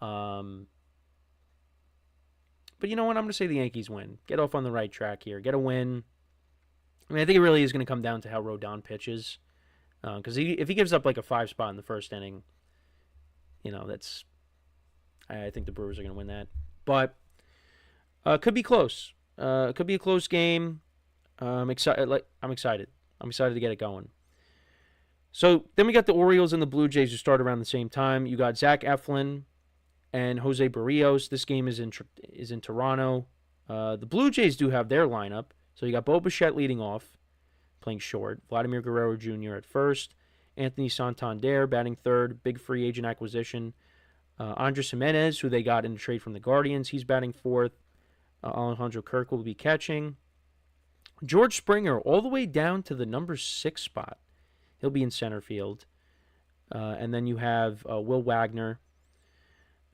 But you know what? I'm going to say the Yankees win. Get off on the right track here. Get a win. I think it really is going to come down to how Rodon pitches. Because if he gives up like a 5 spot in the first inning, I think the Brewers are going to win that. But could be close. Could be a close game. I'm excited. I'm excited to get it going. So then we got the Orioles and the Blue Jays who start around the same time. You got Zach Eflin and Jose Barrios. This game is in Toronto. The Blue Jays do have their lineup. So you got Bo Bichette leading off, playing short. Vladimir Guerrero Jr. at first. Anthony Santander batting third. Big free agent acquisition. Andres Jimenez, who they got in a trade from the Guardians, he's batting fourth. Alejandro Kirk will be catching. George Springer all the way down to the number 6 spot. He'll be in center field. And then you have Will Wagner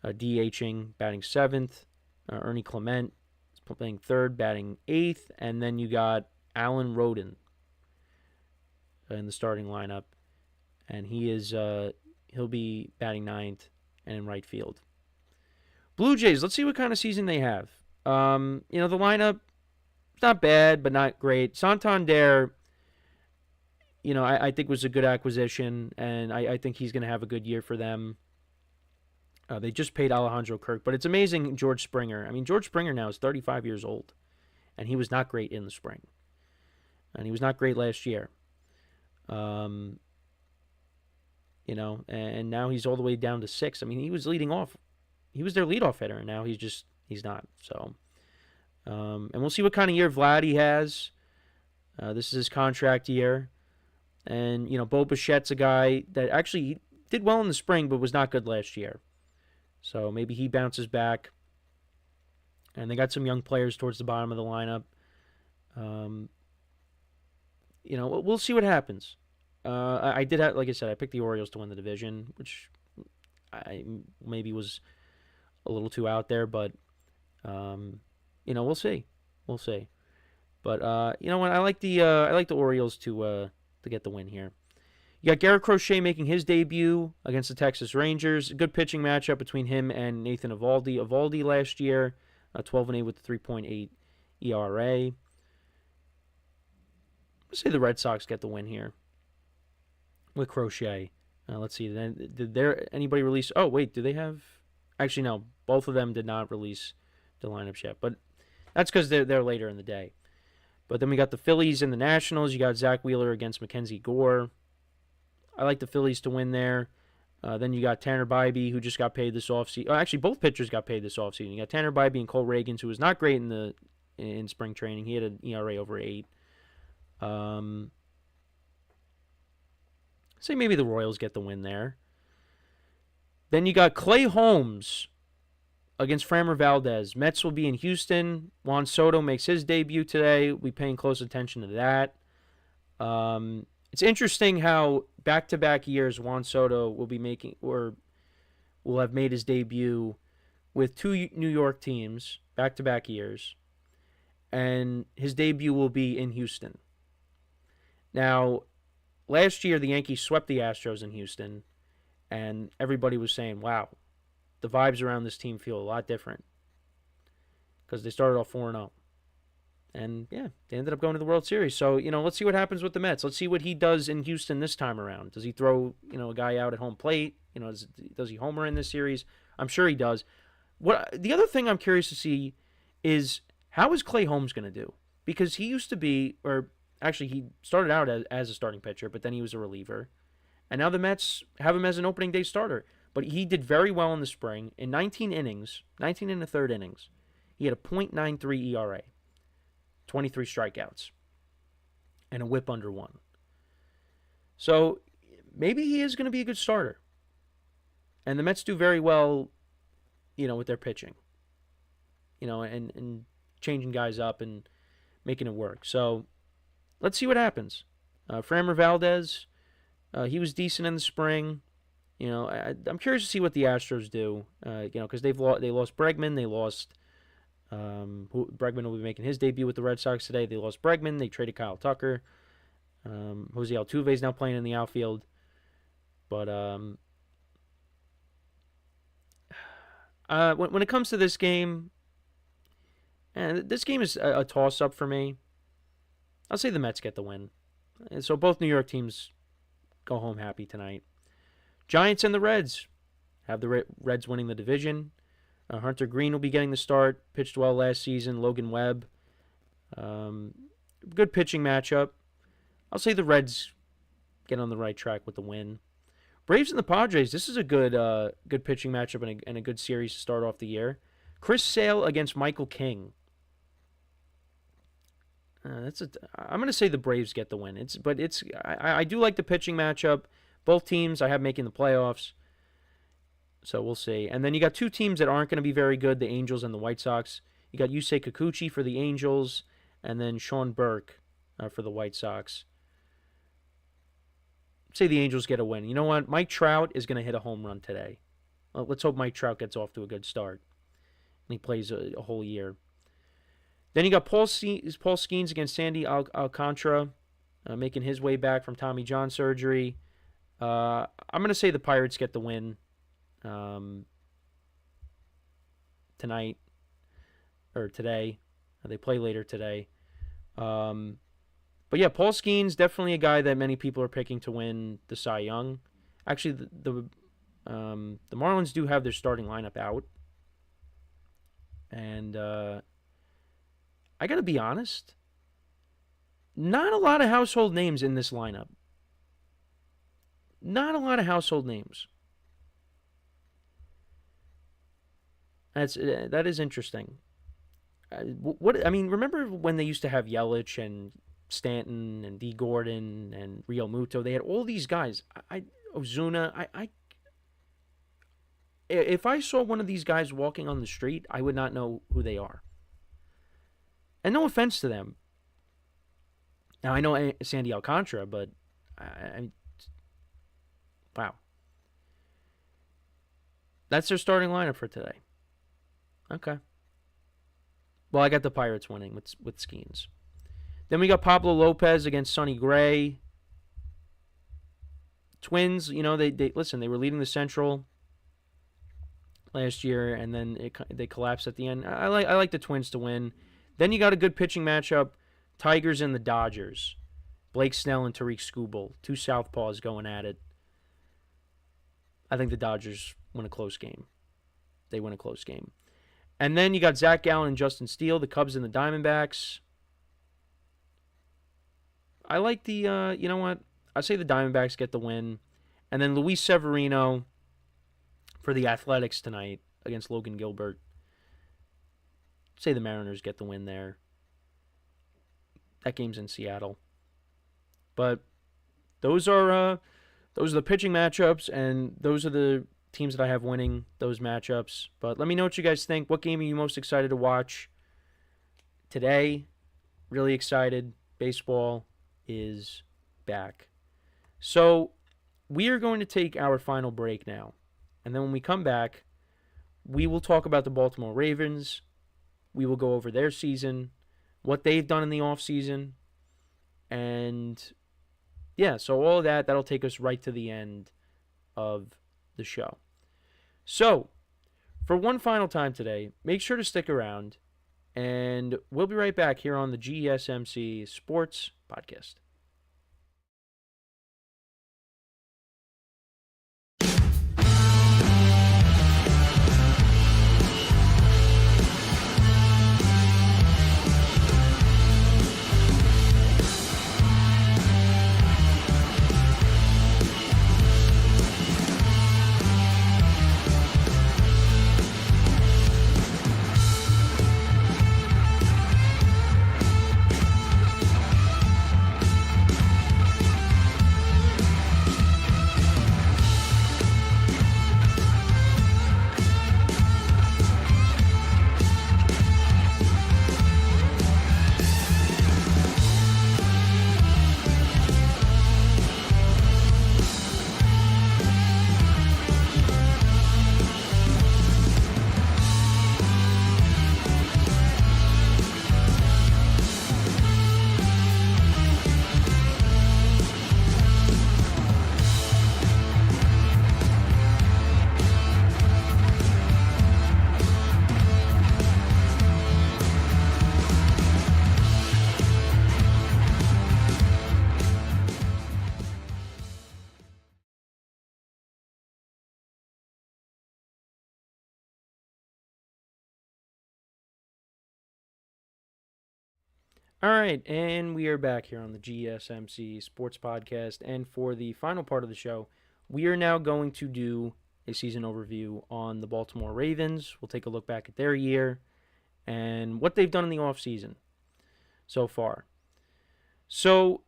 DHing, batting 7th. Ernie Clement is playing 3rd, batting 8th. And then you got Alan Rodin in the starting lineup. And he'll be batting 9th and in right field. Blue Jays, let's see what kind of season they have. The lineup is not bad, but not great. Santander, I think was a good acquisition, and I think he's going to have a good year for them. They just paid Alejandro Kirk, but it's amazing George Springer. George Springer now is 35 years old, and he was not great in the spring. And he was not great last year. And now he's all the way down to 6. He was leading off. He was their leadoff hitter, and now he's not. So, and we'll see what kind of year Vladdy has. This is his contract year. And, Bo Bichette's a guy that actually did well in the spring, but was not good last year. So maybe he bounces back. And they got some young players towards the bottom of the lineup. We'll see what happens. I did have, like I said, I picked the Orioles to win the division, which I maybe was a little too out there, but we'll see. We'll see. But you know what? I like the Orioles to get the win here. You got Garrett Crochet making his debut against the Texas Rangers. A good pitching matchup between him and Nathan Eovaldi. Eovaldi last year, 12-8 with a 3.8 ERA. Let's say the Red Sox get the win here with Crochet. Let's see. Did anybody release? Oh, wait. Do they have? Actually, no. Both of them did not release the lineups yet. But that's because they're later in the day. But then we got the Phillies and the Nationals. You got Zach Wheeler against Mackenzie Gore. I like the Phillies to win there. Then you got Tanner Bybee, who just got paid this offseason. Oh, actually, both pitchers got paid this offseason. You got Tanner Bybee and Cole Reagans, who was not great in spring training. He had an ERA over 8. Say maybe the Royals get the win there. Then you got Clay Holmes against Framber Valdez. Mets will be in Houston. Juan Soto makes his debut today. We'll be paying close attention to that. It's interesting how back-to-back years Juan Soto will have made his debut with 2 New York teams, back-to-back years, and his debut will be in Houston. Now, last year the Yankees swept the Astros in Houston, and everybody was saying, wow, the vibes around this team feel a lot different because they started off 4-0. And, yeah, they ended up going to the World Series. So, let's see what happens with the Mets. Let's see what he does in Houston this time around. Does he throw, a guy out at home plate? Does he homer in this series? I'm sure he does. The other thing I'm curious to see is how is Clay Holmes going to do? Because he used to be, or actually he started out as a starting pitcher, but then he was a reliever. And now the Mets have him as an opening day starter. But he did very well in the spring. In 19 innings, 19 and a third innings, he had a .93 ERA. 23 strikeouts, and a whip under 1. So maybe he is going to be a good starter. And the Mets do very well, with their pitching, and changing guys up and making it work. So let's see what happens. Framber Valdez, he was decent in the spring. I'm curious to see what the Astros do, because they lost Bregman, they lost... Bregman will be making his debut with the Red Sox today. They lost Bregman. They traded Kyle Tucker. Jose Altuve is now playing in the outfield. But when it comes to this game, and this game is a toss-up for me. I'll say the Mets get the win. And so both New York teams go home happy tonight. Giants and the Reds have the Reds winning the division. Hunter Green will be getting the start. Pitched well last season. Logan Webb. Good pitching matchup. I'll say the Reds get on the right track with the win. Braves and the Padres. This is a good pitching matchup and a good series to start off the year. Chris Sale against Michael King. I'm going to say the Braves get the win. I do like the pitching matchup. Both teams I have making the playoffs. So we'll see. And then you got two teams that aren't going to be very good, the Angels and the White Sox. You got Yusei Kikuchi for the Angels, and then Sean Burke for the White Sox. Say the Angels get a win. You know what? Mike Trout is going to hit a home run today. Let's hope Mike Trout gets off to a good start. And he plays a whole year. Then you got Paul Skeens against Sandy Alcantara, making his way back from Tommy John surgery. I'm going to say the Pirates get the win. Tonight or today. They play later today. But yeah, Paul Skeens, definitely a guy that many people are picking to win the Cy Young. Actually, the Marlins do have their starting lineup out. And I got to be honest, not a lot of household names in this lineup. Not a lot of household names. That is interesting. Remember when they used to have Yelich and Stanton and D. Gordon and Real Muto? They had all these guys. Ozuna. If I saw one of these guys walking on the street, I would not know who they are. And no offense to them. Now, I know Sandy Alcantara, but wow. That's their starting lineup for today. Okay. Well, I got the Pirates winning with Skeens. Then we got Pablo Lopez against Sonny Gray. Twins, they were leading the Central last year, and then they collapsed at the end. I like the Twins to win. Then you got a good pitching matchup: Tigers and the Dodgers. Blake Snell and Tariq Skubal, two southpaws going at it. I think the Dodgers win a close game. They win a close game. And then you got Zach Gallen and Justin Steele, the Cubs and the Diamondbacks. I like the, you know what? I say the Diamondbacks get the win. And then Luis Severino for the Athletics tonight against Logan Gilbert. Say the Mariners get the win there. That game's in Seattle. But those are the pitching matchups, and those are the teams that I have winning those matchups. But let me know what you guys think. What game are you most excited to watch today? Really excited. Baseball is back. So we are going to take our final break now. And then when we come back, we will talk about the Baltimore Ravens. We will go over their season, what they've done in the offseason, and yeah, so all of that'll take us right to the end of the show. So, for one final time today, make sure to stick around, and we'll be right back here on the GSMC Sports Podcast. All right, and we are back here on the GSMC Sports Podcast. And for the final part of the show, we are now going to do a season overview on the Baltimore Ravens. We'll take a look back at their year and what they've done in the offseason so far. So,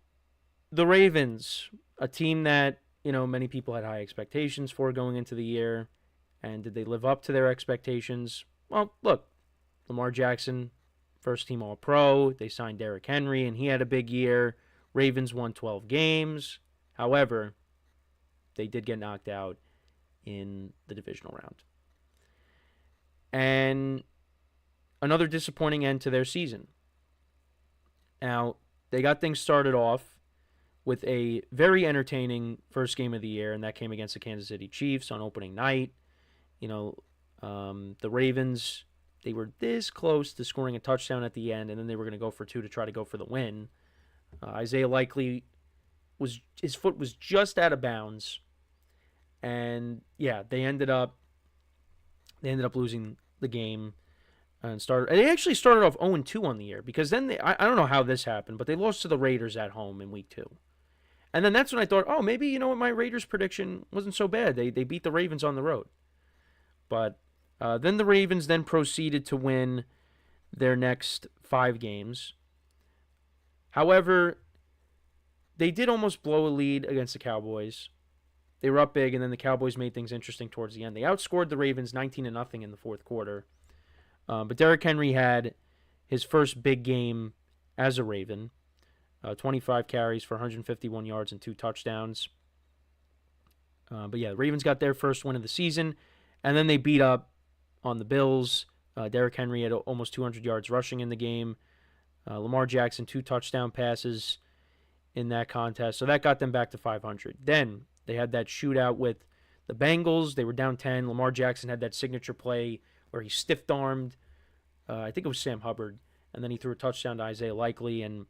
the Ravens, a team that, many people had high expectations for going into the year. And did they live up to their expectations? Well, look, Lamar Jackson, first team All-Pro. They signed Derrick Henry, and he had a big year. Ravens won 12 games. However, they did get knocked out in the divisional round. And another disappointing end to their season. Now, they got things started off with a very entertaining first game of the year, and that came against the Kansas City Chiefs on opening night. The Ravens, they were this close to scoring a touchdown at the end, and then they were going to go for two to try to go for the win. Isaiah Likely, his foot was just out of bounds, and yeah, they ended up losing the game and they actually started off 0-2 on the year, because then I don't know how this happened, but they lost to the Raiders at home in week 2. And then that's when I thought, oh, maybe, my Raiders prediction wasn't so bad. They beat the Ravens on the road. But then the Ravens then proceeded to win their next 5 games. However, they did almost blow a lead against the Cowboys. They were up big, and then the Cowboys made things interesting towards the end. They outscored the Ravens 19-0 in the fourth quarter. But Derrick Henry had his first big game as a Raven. 25 carries for 151 yards and 2 touchdowns. But yeah, the Ravens got their first win of the season, and then they beat up on the Bills. Derrick Henry had almost 200 yards rushing in the game. Lamar Jackson, 2 touchdown passes in that contest. So that got them back to 500. Then they had that shootout with the Bengals. They were down 10. Lamar Jackson had that signature play where he stiff-armed, I think it was Sam Hubbard, and then he threw a touchdown to Isaiah Likely, and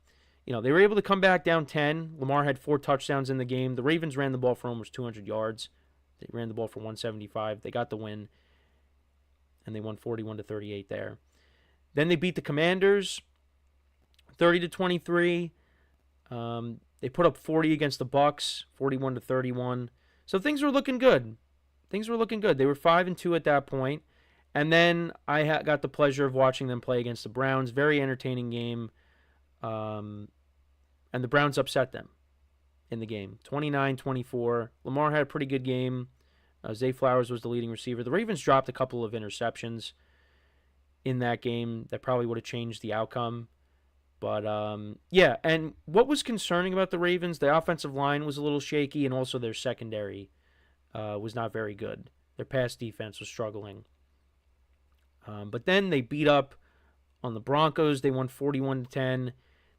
they were able to come back down 10. Lamar had 4 touchdowns in the game. The Ravens ran the ball for almost 200 yards. They ran the ball for 175. They got the win, and they won 41-38 there. Then they beat the Commanders 30-23. They put up 40 against the Bucks, 41-31. So things were looking good. They were 5-2 at that point. And then I got the pleasure of watching them play against the Browns. Very entertaining game. And the Browns upset them in the game, 29-24. Lamar had a pretty good game. Zay Flowers was the leading receiver. The Ravens dropped a couple of interceptions in that game that probably would have changed the outcome. But, yeah, and what was concerning about the Ravens, the offensive line was a little shaky, and also their secondary was not very good. Their pass defense was struggling. But then they beat up on the Broncos. They won 41-10.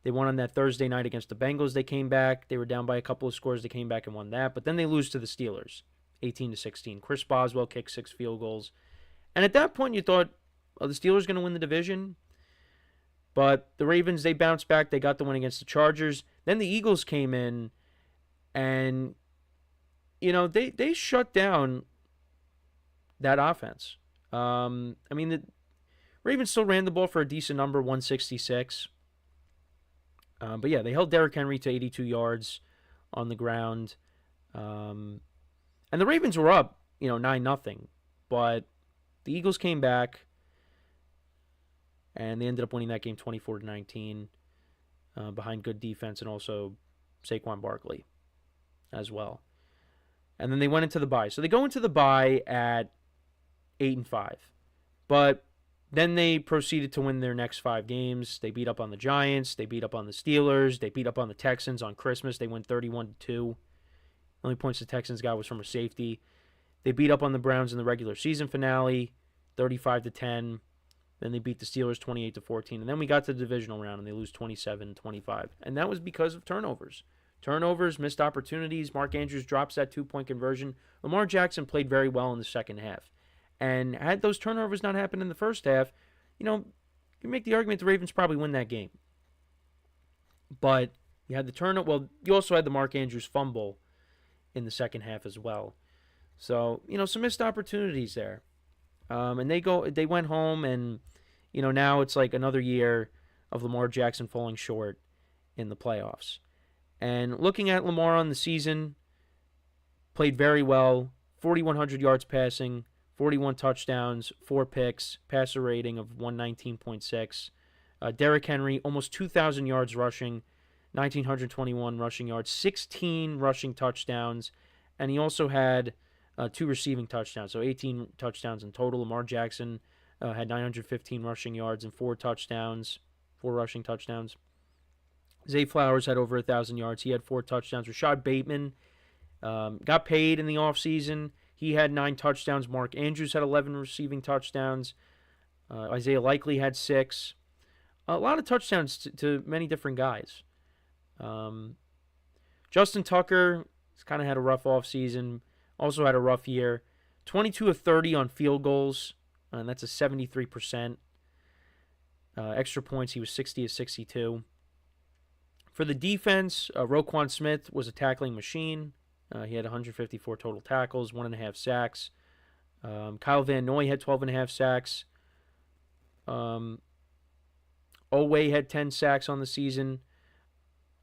They won on that Thursday night against the Bengals. They came back. They were down by a couple of scores. They came back and won that. But then they lose to the Steelers, 18-16. Chris Boswell kicked 6 field goals. And at that point, you thought, the Steelers going to win the division? But the Ravens, they bounced back. They got the win against the Chargers. Then the Eagles came in, and, they shut down that offense. The Ravens still ran the ball for a decent number, 166. But yeah, they held Derrick Henry to 82 yards on the ground. And the Ravens were up, 9-0. But the Eagles came back, and they ended up winning that game 24-19 behind good defense and also Saquon Barkley as well. And then they went into the bye. So they go into the bye at 8-5. But then they proceeded to win their next 5 games. They beat up on the Giants. They beat up on the Steelers. They beat up on the Texans on Christmas. They went 31-2. The only points the Texans got was from a safety. They beat up on the Browns in the regular season finale, 35-10. Then they beat the Steelers 28-14. And then we got to the divisional round, and they lose 27-25. And that was because of turnovers. Turnovers, missed opportunities. Mark Andrews drops that 2-point conversion. Lamar Jackson played very well in the second half. And had those turnovers not happened in the first half, you make the argument the Ravens probably win that game. But you had the turnover. Well, you also had the Mark Andrews fumble in the second half as well. So, some missed opportunities there. And they went home, and, now it's like another year of Lamar Jackson falling short in the playoffs. And looking at Lamar on the season, played very well, 4,100 yards passing, 41 touchdowns, 4 picks, passer rating of 119.6. Derrick Henry, almost 2,000 yards rushing, 1,921 rushing yards, 16 rushing touchdowns, and he also had 2 receiving touchdowns, so 18 touchdowns in total. Lamar Jackson had 915 rushing yards and 4 rushing touchdowns. Zay Flowers had over 1,000 yards. He had 4 touchdowns. Rashad Bateman got paid in the offseason. He had 9 touchdowns. Mark Andrews had 11 receiving touchdowns. Isaiah Likely had 6. A lot of touchdowns to many different guys. Justin Tucker has kind of had a rough offseason. Also had a rough year. 22 of 30 on field goals, and that's a 73%. Extra points, he was 60 of 62. For the defense, Roquan Smith was a tackling machine. He had 154 total tackles, 1.5 sacks. Kyle Van Noy had 12.5 sacks. Oweh had 10 sacks on the season.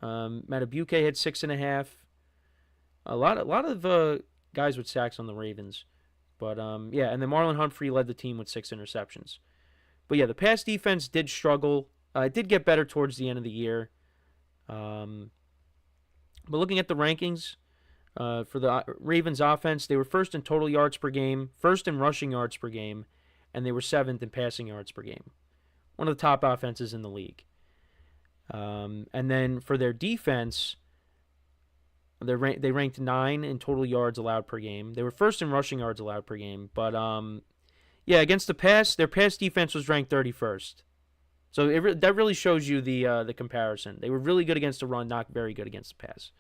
Matabuke had 6.5. A lot of guys with sacks on the Ravens. But, and then Marlon Humphrey led the team with 6 interceptions. But, yeah, the pass defense did struggle. It did get better towards the end of the year. But looking at the rankings, for the Ravens offense, they were first in total yards per game, first in rushing yards per game, and they were 7th in passing yards per game. One of the top offenses in the league. And then for their defense, they ranked 9 in total yards allowed per game. They were first in rushing yards allowed per game. But, against the pass, their pass defense was ranked 31st. So that really shows you the comparison. They were really good against the run, not very good against the pass.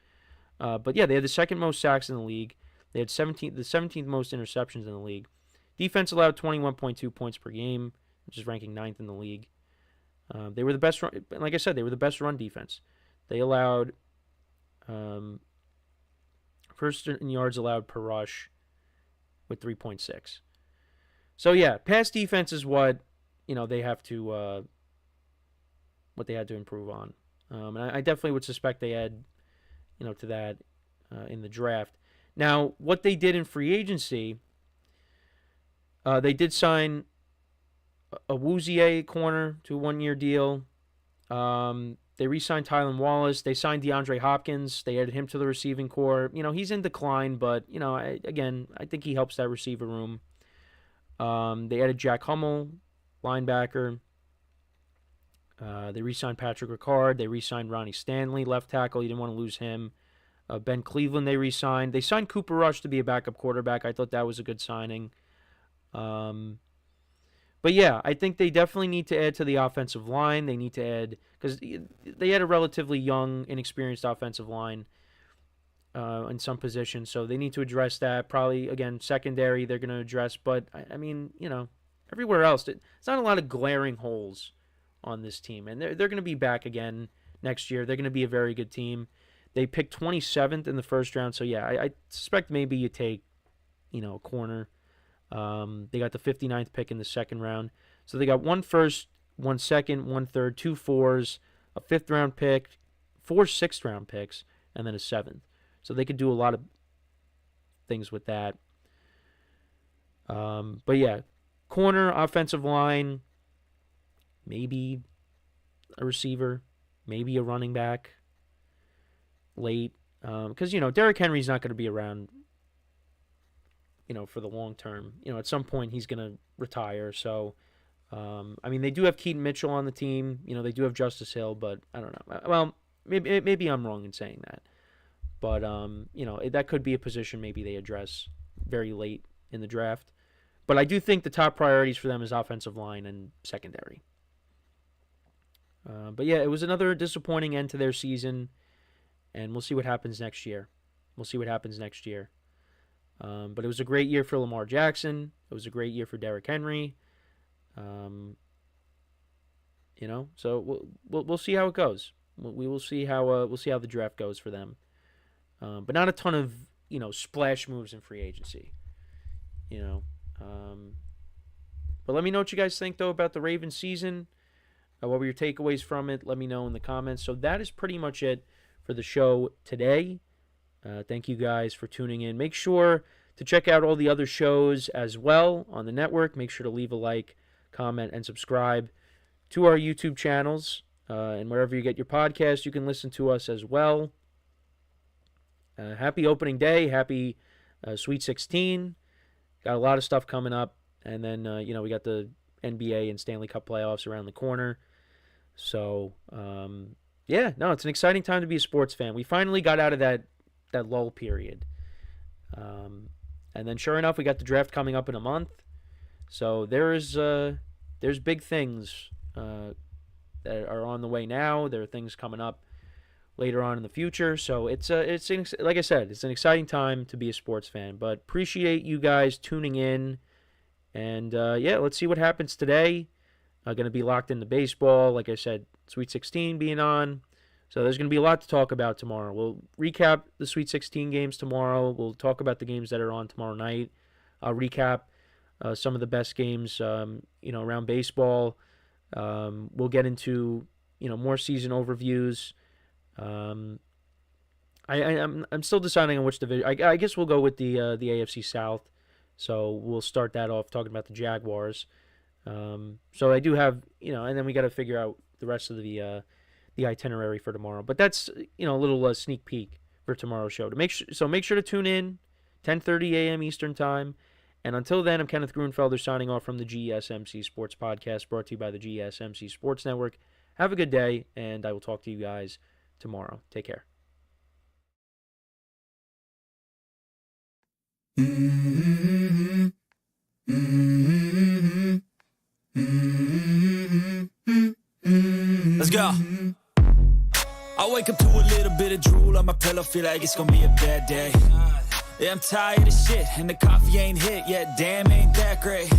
But yeah, they had the 2nd most sacks in the league. They had the 17th most interceptions in the league. Defense allowed 21.2 points per game, which is ranking 9th in the league. They were the best run, like I said, they were the best run defense. They allowed first in yards allowed per rush with 3.6. So yeah, pass defense is what they have to what they had to improve on. And I definitely would suspect they had to that in the draft. Now, what they did in free agency, they did sign a Woozier corner to a 1-year deal. They re-signed Tylan Wallace. They signed DeAndre Hopkins. They added him to the receiving core. He's in decline, but, I think he helps that receiver room. They added Jack Hummel, linebacker. They re-signed Patrick Ricard. They re-signed Ronnie Stanley, left tackle. You didn't want to lose him. Ben Cleveland they re-signed. They signed Cooper Rush to be a backup quarterback. I thought that was a good signing. But yeah, I think they definitely need to add to the offensive line. They need to add, because they had a relatively young, inexperienced offensive line in some positions, so they need to address that. Probably, again, secondary they're going to address, but I mean, everywhere else, it's not a lot of glaring holes on this team, and they're going to be back again next year. They're going to be a very good team. They picked 27th in the first round, so yeah, I suspect maybe you take, a corner. They got the 59th pick in the second round. So they got 1 first, 1 second, 1 third, 2 4s, a 5th round pick, 4 6th round picks, and then a 7th. So they could do a lot of things with that. But yeah, corner, offensive line, maybe a receiver, maybe a running back late. Because, Derrick Henry's not going to be around for the long term. At some point he's going to retire. So, they do have Keaton Mitchell on the team. They do have Justice Hill, but I don't know. Well, maybe I'm wrong in saying that. But, that could be a position maybe they address very late in the draft. But I do think the top priorities for them is offensive line and secondary. But yeah, it was another disappointing end to their season, and we'll see what happens next year. But it was a great year for Lamar Jackson. It was a great year for Derrick Henry. So we'll see how it goes. We will see how the draft goes for them. But not a ton of splash moves in free agency. But let me know what you guys think though about the Ravens season. What were your takeaways from it? Let me know in the comments. So that is pretty much it for the show today. Thank you guys for tuning in. Make sure to check out all the other shows as well on the network. Make sure to leave a like, comment, and subscribe to our YouTube channels. And wherever you get your podcast, you can listen to us as well. Happy opening day. Happy Sweet 16. Got a lot of stuff coming up. And then, we got the NBA and Stanley Cup playoffs around the corner. So, it's an exciting time to be a sports fan. We finally got out of that lull period. And then sure enough, we got the draft coming up in a month. So there's big things that are on the way now. There are things coming up later on in the future. So it's like I said, it's an exciting time to be a sports fan. But appreciate you guys tuning in. And let's see what happens today. Going to be locked into baseball. Like I said, Sweet 16 being on. So there's going to be a lot to talk about tomorrow. We'll recap the Sweet 16 games tomorrow. We'll talk about the games that are on tomorrow night. I'll recap some of the best games, around baseball. We'll get into, more season overviews. I'm still deciding on which division. I guess we'll go with the AFC South. So we'll start that off talking about the Jaguars. So I do have, and then we got to figure out the rest of the itinerary for tomorrow. But that's, a little sneak peek for tomorrow's show. Make sure to tune in, 10:30 a.m. Eastern Time. And until then, I'm Kenneth Grunfelder signing off from the GSMC Sports Podcast, brought to you by the GSMC Sports Network. Have a good day, and I will talk to you guys tomorrow. Take care. Let's go. I wake up to a little bit of drool on my pillow, feel like it's gonna be a bad day. Yeah, I'm tired of shit, and the coffee ain't hit yet, damn, ain't that great.